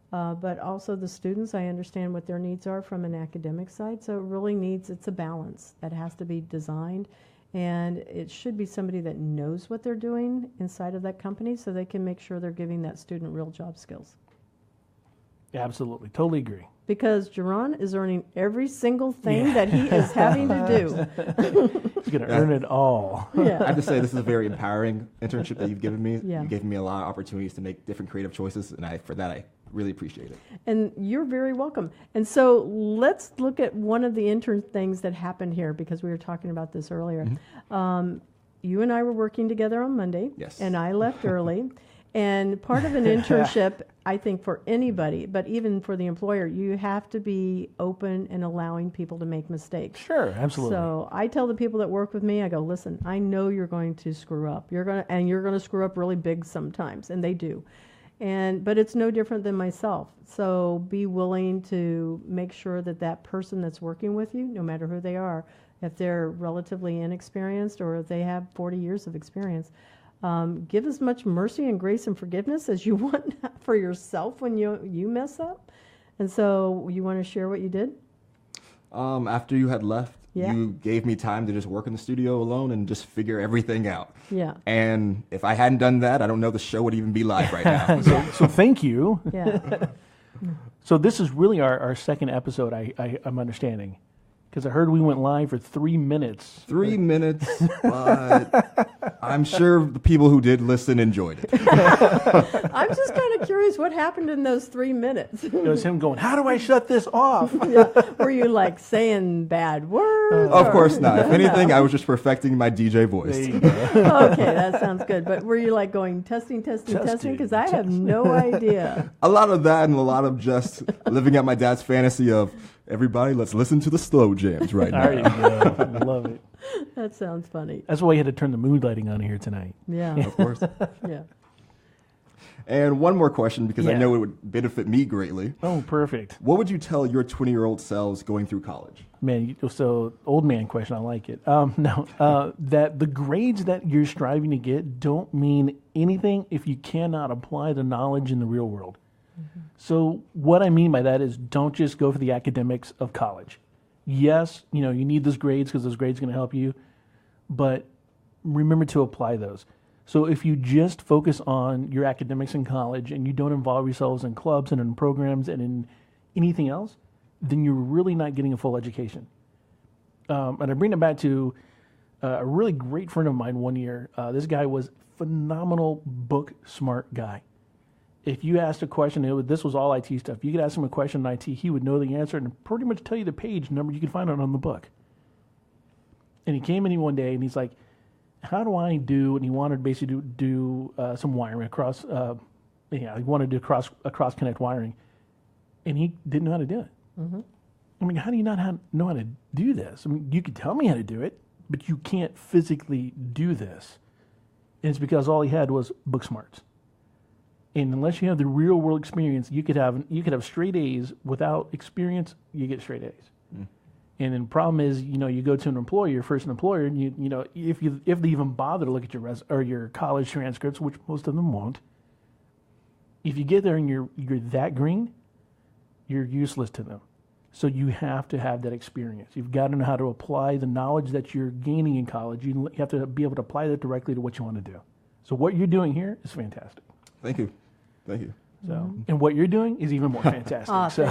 But also the students, I understand what their needs are from an academic side. So it really it's a balance that has to be designed. And it should be somebody that knows what they're doing inside of that company so they can make sure they're giving that student real job skills. absolutely, totally agree. Because Jerron is earning every single thing that he is having to do. He's going to earn it all. Yeah. I have to say, this is a very empowering internship that you've given me. Yeah. You've given me a lot of opportunities to make different creative choices, and for that I really appreciate it. And you're very welcome. And so let's look at one of the intern things that happened here, because we were talking about this earlier. You and I were working together on Monday. Yes. And I left early. And part of an internship, I think for anybody, but even for the employer, you have to be open and allowing people to make mistakes. Sure, absolutely. So I tell the people that work with me, I go, listen, I know you're going to screw up. You're going to screw up really big sometimes, and they do. But it's no different than myself. So be willing to make sure that that person that's working with you, no matter who they are, if they're relatively inexperienced or if they have 40 years of experience, give as much mercy and grace and forgiveness as you want for yourself when you mess up. And so you want to share what you did? After you had left, Yeah. you gave me time to just work in the studio alone and just figure everything out. Yeah. And if I hadn't done that, I don't know the show would even be live right now. So thank you. Yeah. So this is really our second episode, I'm understanding. Because I heard we went live for 3 minutes. 3 minutes, but I'm sure the people who did listen enjoyed it. I'm just kind of curious what happened in those 3 minutes. It was him going, how do I shut this off? Yeah. Were you like saying bad words? Of course not. If anything, I was just perfecting my DJ There voice. you go. Okay, that sounds good. But were you like going testing? Because I have no idea. A lot of that and a lot of just living out my dad's fantasy of everybody, let's listen to the slow jams right There you now. go. Love it. That sounds funny. That's why you had to turn the mood lighting on here tonight. Yeah, Of course. yeah. And one more question, because I Yeah. know it would benefit me greatly. Oh, perfect. What would you tell your 20-year-old selves going through college? Man, so old man question, I like it. That the grades that you're striving to get don't mean anything if you cannot apply the knowledge in the real world. So what I mean by that is don't just go for the academics of college. Yes, you need those grades because those grades are going to help you, but remember to apply those. So if you just focus on your academics in college and you don't involve yourselves in clubs and in programs and in anything else, then you're really not getting a full education. And I bring it back to a really great friend of mine one year. This guy was phenomenal book smart guy. If you asked a question, this was all IT stuff. You could ask him a question in IT, he would know the answer and pretty much tell you the page number. You can find it on the book. And he came in one day and he's like, how do I do, and he wanted basically to do some wiring across, he wanted to do cross connect wiring. And he didn't know how to do it. Mm-hmm. I mean, how do you not know how to do this? I mean, you could tell me how to do it, but you can't physically do this. And it's because all he had was book smarts. And unless you have the real world experience, you could have straight A's. Without experience, you get straight A's. Mm. And then the problem is, you go to an employer, your first employer, and if they even bother to look at your college transcripts, which most of them won't. If you get there and you're that green, you're useless to them. So you have to have that experience. You've got to know how to apply the knowledge that you're gaining in college. You have to be able to apply that directly to what you want to do. So what you're doing here is fantastic. Thank you. So, and what you're doing is even more fantastic.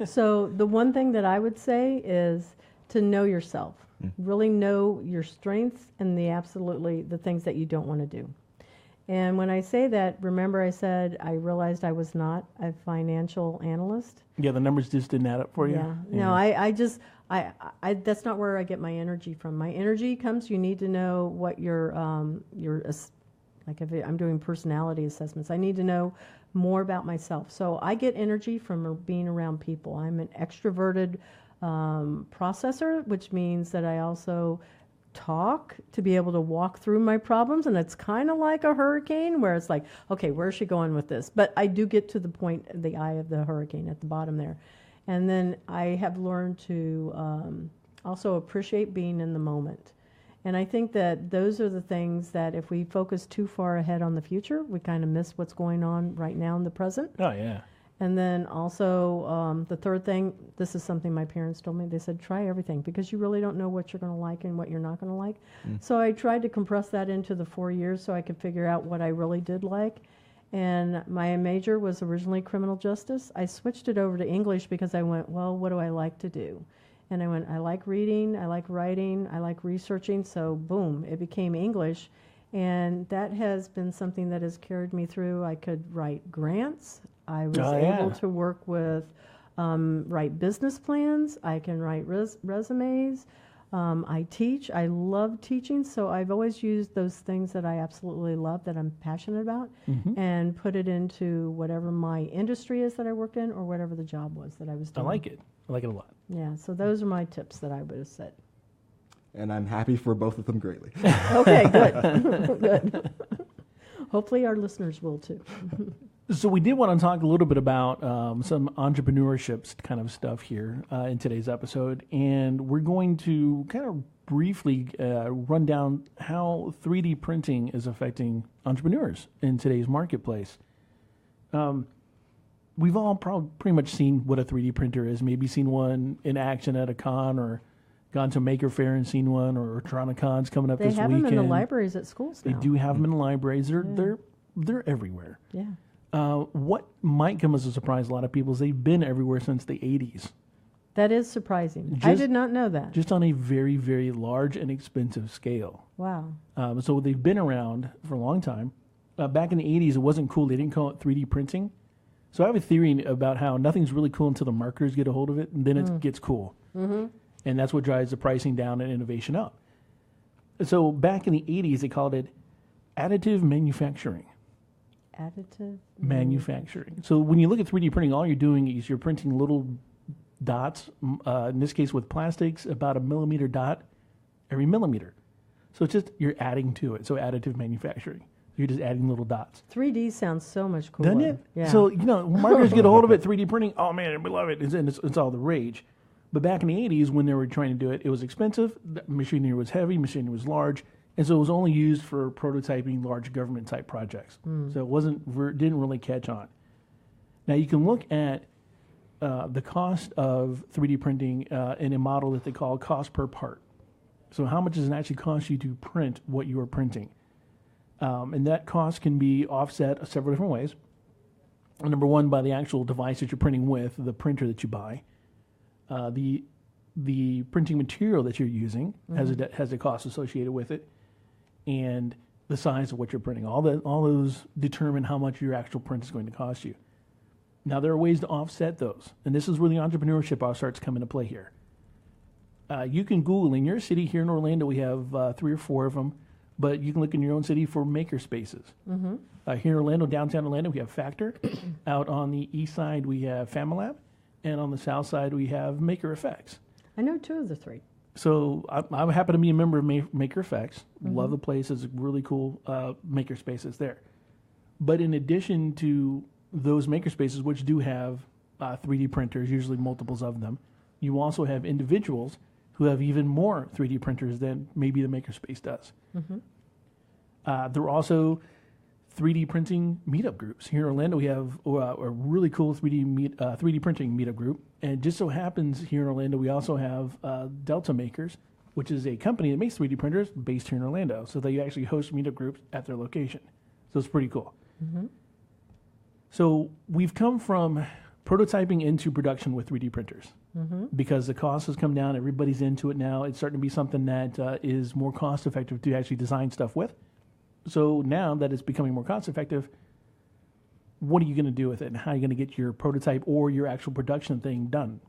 So the one thing that I would say is to know yourself. Really know your strengths and the things that you don't want to do. And when I say that, remember I said I realized I was not a financial analyst. Yeah, the numbers just didn't add up for you. Yeah. No, I that's not where I get my energy from. My energy comes, you need to know what your like if I'm doing personality assessments, I need to know more about myself. So I get energy from being around people. I'm an extroverted processor, which means that I also talk to be able to walk through my problems. And it's kind of like a hurricane where it's like, okay, where's she going with this? But I do get to the point, the eye of the hurricane at the bottom there. And then I have learned to also appreciate being in the moment. And I think that those are the things that if we focus too far ahead on the future, we kind of miss what's going on right now in the present. Oh, yeah. And then also the third thing, this is something my parents told me. They said, try everything because you really don't know what you're going to like and what you're not going to like. So I tried to compress that into the 4 years so I could figure out what I really did like. And my major was originally criminal justice. I switched it over to English because I went, well, what do I like to do? And I went, I like reading, I like writing, I like researching, so boom, it became English. And that has been something that has carried me through. I could write grants. I was able to work with, write business plans. I can write resumes. I teach. I love teaching, so I've always used those things that I absolutely love, that I'm passionate about, and put it into whatever my industry is that I worked in or whatever the job was that I was doing. I like it. I like it a lot. Yeah, so those are my tips that I would have said. And I'm happy for both of them greatly. Okay, good. Good. Hopefully our listeners will too. So we did want to talk a little bit about some entrepreneurship kind of stuff here in today's episode. And we're going to kind of briefly run down how 3D printing is affecting entrepreneurs in today's marketplace. We've all probably pretty much seen what a 3D printer is, maybe seen one in action at a con or gone to Maker Faire and seen one, or Tronicons coming up this weekend. They have them in the libraries at schools now. They do have them in the libraries. They're everywhere. Yeah. What might come as a surprise to a lot of people is they've been everywhere since the 80s. That is surprising. I did not know that. Just on a very, very large and expensive scale. Wow. So they've been around for a long time. Back in the 80s, it wasn't cool. They didn't call it 3D printing. So I have a theory about how nothing's really cool until the marketers get a hold of it, and then it gets cool. Mm-hmm. And that's what drives the pricing down and innovation up. So back in the 80s, they called it additive manufacturing. Additive Manufacturing. So when you look at 3D printing, all you're doing is you're printing little dots, in this case with plastics, about a millimeter dot every millimeter. So it's just, you're adding to it. So additive manufacturing. You're just adding little dots. 3D sounds so much cooler. Doesn't it? Yeah. So, when marketers get a hold of it, 3D printing, oh man, we love it. It's all the rage. But back in the 80s, when they were trying to do it, it was expensive. The machinery was heavy, machinery was large. And so it was only used for prototyping large government type projects. So it didn't really catch on. Now you can look at the cost of 3D printing in a model that they call cost per part. So how much does it actually cost you to print what you are printing? And that cost can be offset several different ways. Number one, by the actual device that you're printing with, the printer that you buy. The printing material that you're using has a cost associated with it, and the size of what you're printing. All those determine how much your actual print is going to cost you. Now, there are ways to offset those, and this is where the entrepreneurship all starts to come into play here. You can Google in your city. Here in Orlando, we have 3 or 4 of them, but you can look in your own city for maker spaces. Here in Orlando, downtown Orlando, we have Factor. Out on the east side, we have Familab, and on the south side, we have Maker Effects. I know 2 of the 3. So I happen to be a member of Maker Effects. Love the place. It's a really cool maker spaces there. But in addition to those maker spaces, which do have 3D printers, usually multiples of them, you also have individuals who have even more 3D printers than maybe the makerspace does. There are also 3D printing meetup groups. Here in Orlando, we have a really cool 3D printing meetup group. And it just so happens here in Orlando, we also have Delta Makers, which is a company that makes 3D printers based here in Orlando. So they actually host meetup groups at their location. So it's pretty cool. So we've come from prototyping into production with 3D printers because the cost has come down. Everybody's into it now. It's starting to be something that is more cost effective to actually design stuff with. So now that it's becoming more cost effective, what are you going to do with it, and how are you going to get your prototype or your actual production thing done?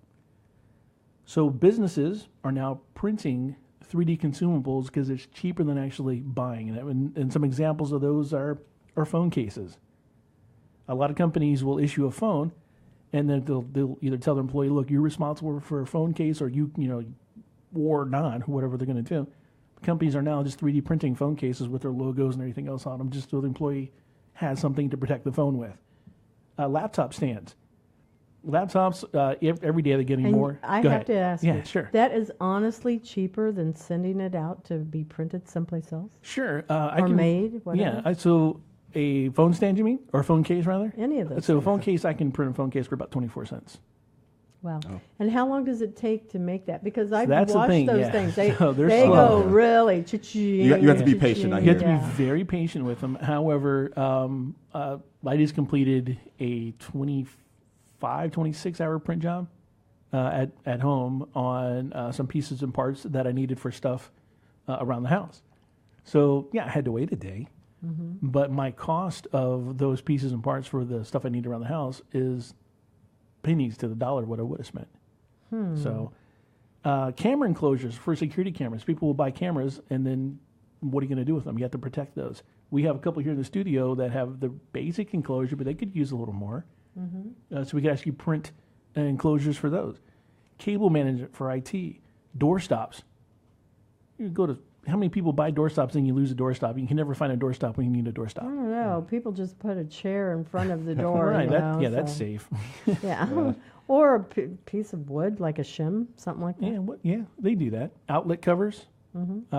So businesses are now printing 3D consumables because it's cheaper than actually buying it. And some examples of those are phone cases. A lot of companies will issue a phone, and then they'll either tell their employee, look, you're responsible for a phone case, or or not, whatever they're going to do. Companies are now just 3D printing phone cases with their logos and everything else on them, just so the employee has something to protect the phone with. Laptop stands. Laptops, every day they're getting more. I have to ask you, sure. That is honestly cheaper than sending it out to be printed someplace else? Sure. Made, whatever? Yeah, so a phone stand, you mean? Or a phone case, rather? Any of those. So a phone case, I can print a phone case for about 24 cents. Wow. Oh. And how long does it take to make that? Because I've watched those things. They go really You have to be patient. You have to be very patient with them. However, I just completed a 26-hour print job at home on some pieces and parts that I needed for stuff around the house. So, yeah, I had to wait a day. But my cost of those pieces and parts for the stuff I need around the house is pennies to the dollar what I would have spent. So camera enclosures for security cameras. People will buy cameras, and then what are you going to do with them? You have to protect those. We have a couple here in the studio that have the basic enclosure, but they could use a little more. So we could actually print enclosures for those. Cable management for IT. Door stops. You go to how many people buy door stops and you lose a door stop? You can never find a door stop when you need a door stop. I don't know. People just put a chair in front of the door. Right. That's safe. Yeah. Or a piece of wood, like a shim, something like that. Yeah, they do that. Outlet covers.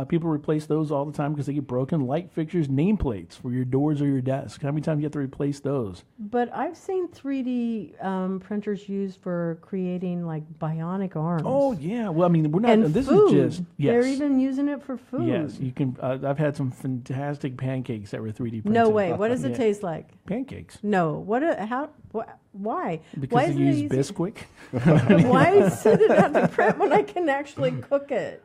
People replace those all the time because they get broken. Light fixtures, nameplates for your doors or your desk. How many times do you have to replace those? But I've seen 3D printers used for creating like bionic arms. Oh yeah. Well, I mean, we're not. And this food. is just. Yes. They're even using it for food. Yes, you can. I've had some fantastic pancakes that were 3D printed. No way. What does it taste like? Pancakes. No. How? Why? Because Why you isn't it use easy? Bisquick. Why send it out to print when I can actually cook it?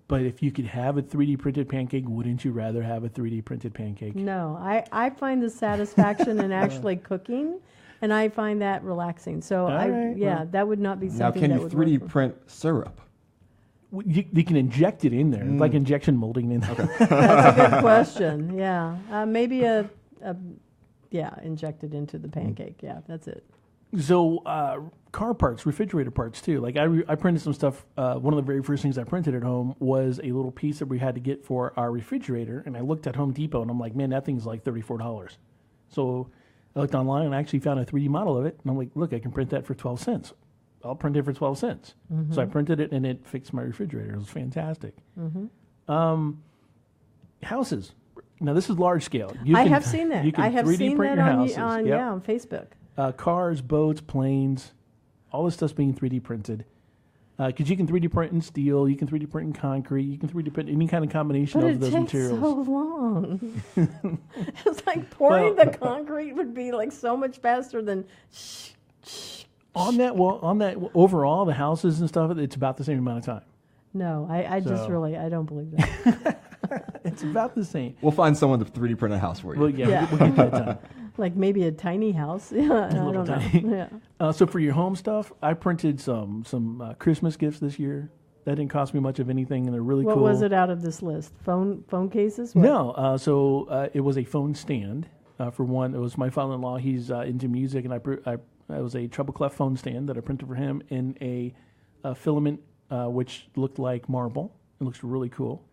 But if you could have a 3D printed pancake, wouldn't you rather have a 3D printed pancake? No, I find the satisfaction in actually cooking, and I find that relaxing. So that would not be something Now, can that you would 3D work for- print syrup? You can inject it in there, like injection molding in there. That's a good question. Yeah, maybe injected into the pancake. Yeah, that's it. So car parts, refrigerator parts too. Like I printed some stuff. One of the very first things I printed at home was a little piece that we had to get for our refrigerator. And I looked at Home Depot and I'm like, man, that thing's like $34. So I looked online and I actually found a 3D model of it. And I'm like, look, I can print that for 12 cents. I'll print it for 12 cents. Mm-hmm. So I printed it and it fixed my refrigerator. It was fantastic. Mm-hmm. Houses. Now this is large scale. I have seen that. You can I have 3D seen print that your on, houses. on Yep. yeah on Facebook. Cars, boats, planes, all this stuff's being 3D printed. Because you can 3D print in steel, you can 3D print in concrete, you can 3D print any kind of combination But of it those takes materials. so long. It's like pouring the concrete would be like so much faster than. On that overall, the houses and stuff, it's about the same amount of time. No, I just So- really I don't believe that. It's about the same. We'll find someone to 3D print a house for you. Well, yeah, Yeah. we'll get that done. Like maybe a tiny house. Yeah, I little don't know. tiny. Yeah. So for your home stuff, I printed some Christmas gifts this year. That didn't cost me much of anything, and they're really What cool. was it out of this list? Phone cases? What? No, so it was a phone stand. For one, it was my father-in-law. He's into music, and it was a treble clef phone stand that I printed for him in a filament which looked like marble. It looks really cool.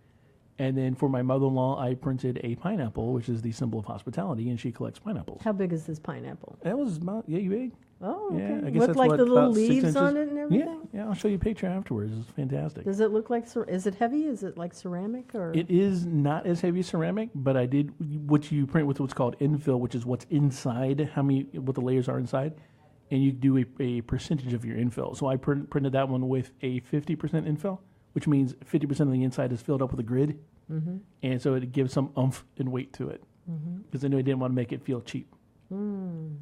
And then for my mother-in-law, I printed a pineapple, which is the symbol of hospitality, and she collects pineapples. How big is this pineapple? That was about yay big. Oh, okay. Yeah, I guess Look that's like what, the little about 6 leaves inches? on it and everything? Yeah, I'll show you a picture afterwards. It's fantastic. Does it look like, is it heavy? Is it like ceramic or? It is not as heavy as ceramic, but I did what you print with what's called infill, which is what's inside, what the layers are inside, and you do a percentage of your infill. So I printed that one with a 50% infill, which means 50% of the inside is filled up with a grid, and so it gives some oomph and weight to it, because I knew I didn't want to make it feel cheap. You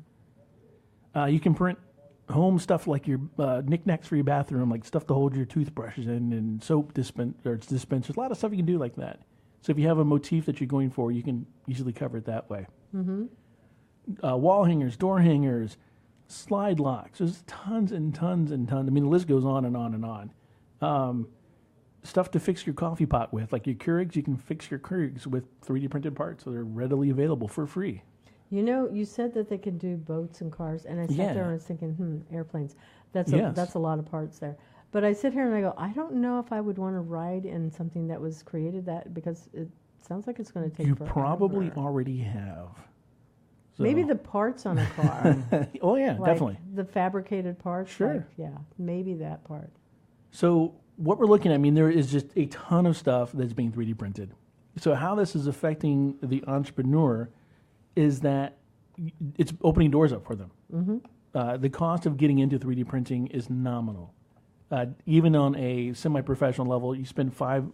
can print home stuff like your knickknacks for your bathroom, like stuff to hold your toothbrushes in, and soap dispensers. A lot of stuff you can do like that. So if you have a motif that you're going for, you can easily cover it that way. Wall hangers, door hangers, slide locks. There's tons and tons and tons. I mean, the list goes on and on and on. Stuff to fix your coffee pot with, like your Keurigs. You can fix your Keurigs with 3D printed parts, so they're readily available for free. You know, you said that they could do boats and cars, and I sat there and was thinking, airplanes. That's a lot of parts there. But I sit here and I go, I don't know if I would want to ride in something that was created because it sounds like it's going to take You forever. probably already have. So. Maybe the parts on a car. Oh yeah, like definitely. the fabricated parts. Sure. Like, yeah, maybe that part. So what we're looking at, I mean, there is just a ton of stuff that's being 3D printed. So how this is affecting the entrepreneur is that it's opening doors up for them. The cost of getting into 3D printing is nominal. Even on a semi-professional level, you spend $500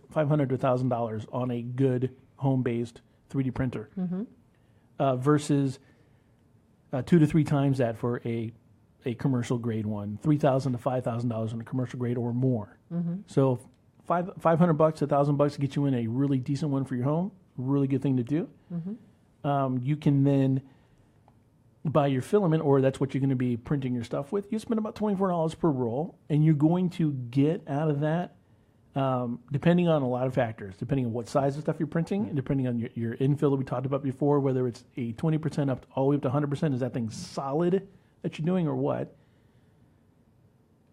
to $1,000 on a good home-based 3D printer versus 2 to 3 times that for a commercial grade one, $3,000 to $5,000 on a commercial grade or more. So $500 to $1,000 to get you in a really decent one for your home, really good thing to do. You can then buy your filament, or that's what you're going to be printing your stuff with. You spend about $24 per roll, and you're going to get out of that, depending on a lot of factors, depending on what size of stuff you're printing, and depending on your infill that we talked about before, whether it's a 20% up all the way up to 100%, is that thing solid that you're doing or what?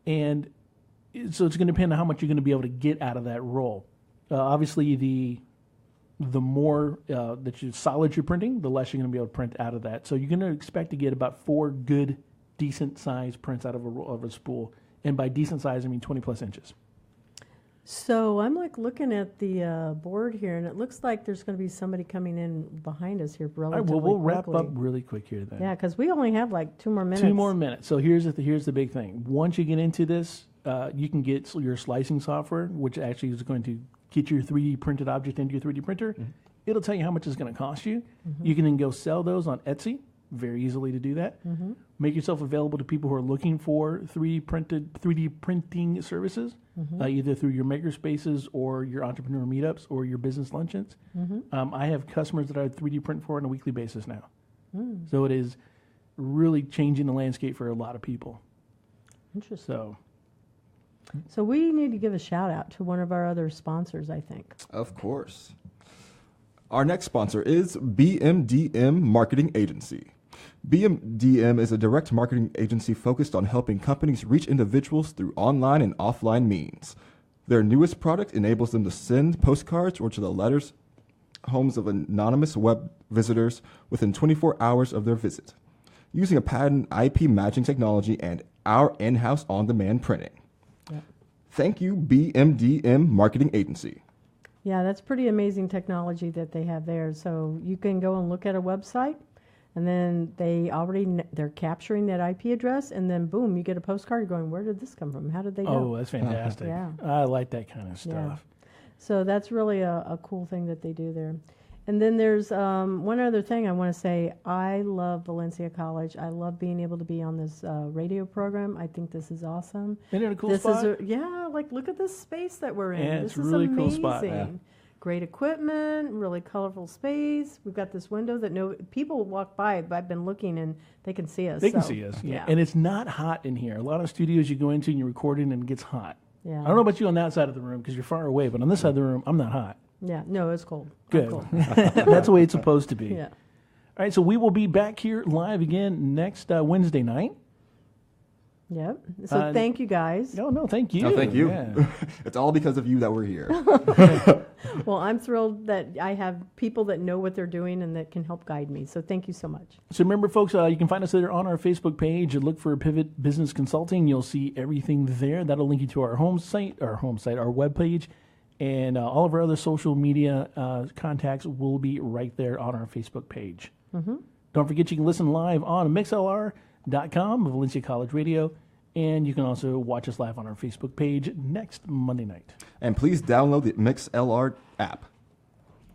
And so it's going to depend on how much you're going to be able to get out of that roll. Obviously, the more that you solid you're printing, the less you're going to be able to print out of that. So you're going to expect to get about 4 good, decent size prints out of a spool. And by decent size, I mean 20 plus inches. So I'm like looking at the board here, and it looks like there's going to be somebody coming in behind us here relatively All right, well, we'll wrap quickly. up really quick here then. Yeah, because we only have like 2 more minutes. 2 more minutes. So here's the big thing. Once you get into this, you can get your slicing software, which actually is going to get your 3D printed object into your 3D printer. It'll tell you how much it's going to cost you. You can then go sell those on Etsy very easily to do that. Make yourself available to people who are looking for 3D printing services, either through your makerspaces or your entrepreneur meetups or your business luncheons. I have customers that I 3D print for on a weekly basis now. So it is really changing the landscape for a lot of people. Interesting. So we need to give a shout out to one of our other sponsors, I think. Of course. Our next sponsor is BMDM Marketing Agency. BMDM is a direct marketing agency focused on helping companies reach individuals through online and offline means. Their newest product enables them to send postcards or to the letters homes of anonymous web visitors within 24 hours of their visit, using a patent IP matching technology and our in-house on-demand printing. Yep. Thank you, BMDM Marketing Agency. Yeah, that's pretty amazing technology that they have there. So you can go and look at a website, and then they're capturing that IP address, and then boom, you get a postcard going, where did this come from? How did they know? Oh, that's fantastic. Yeah. I like that kind of stuff. Yeah. So that's really a cool thing that they do there. And then there's one other thing I want to say. I love Valencia College. I love being able to be on this radio program. I think this is awesome. Isn't it a cool spot? Look at this space that we're in. Yeah, this it's a is really amazing. cool spot. Yeah. Great equipment, really colorful space. We've got this window that people walk by. I've been looking and they can see us. They can see us. Yeah. And it's not hot in here. A lot of studios you go into and you're recording and it gets hot. Yeah. I don't know about you on that side of the room because you're far away, but on this side of the room, I'm not hot. Yeah, no, it's cold. Good. Cold. That's the way it's supposed to be. Yeah. All right, so we will be back here live again next Wednesday night. Yep. So thank you guys. No, thank you. No, thank you. Yeah. It's all because of you that we're here. Well, I'm thrilled that I have people that know what they're doing and that can help guide me. So thank you so much. So remember, folks, you can find us there on our Facebook page and look for Pivot Business Consulting. You'll see everything there. That'll link you to our webpage. And all of our other social media contacts will be right there on our Facebook page. Don't forget you can listen live on mixlr.com, Valencia College Radio, and you can also watch us live on our Facebook page next Monday night. And please download the MixLR app.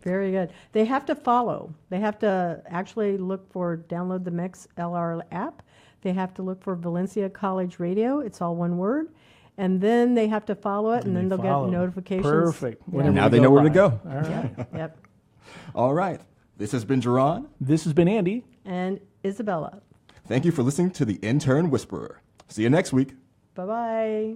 Very good. They have to follow. They have to actually download the MixLR app. They have to look for Valencia College Radio. It's all one word. And then they have to follow it, and then they'll get notifications. Perfect. Yeah. Now they know where to go. All right. Yep. All right. This has been Jerron. This has been Andy. And Isabella. Thank you for listening to The Intern Whisperer. See you next week. Bye-bye.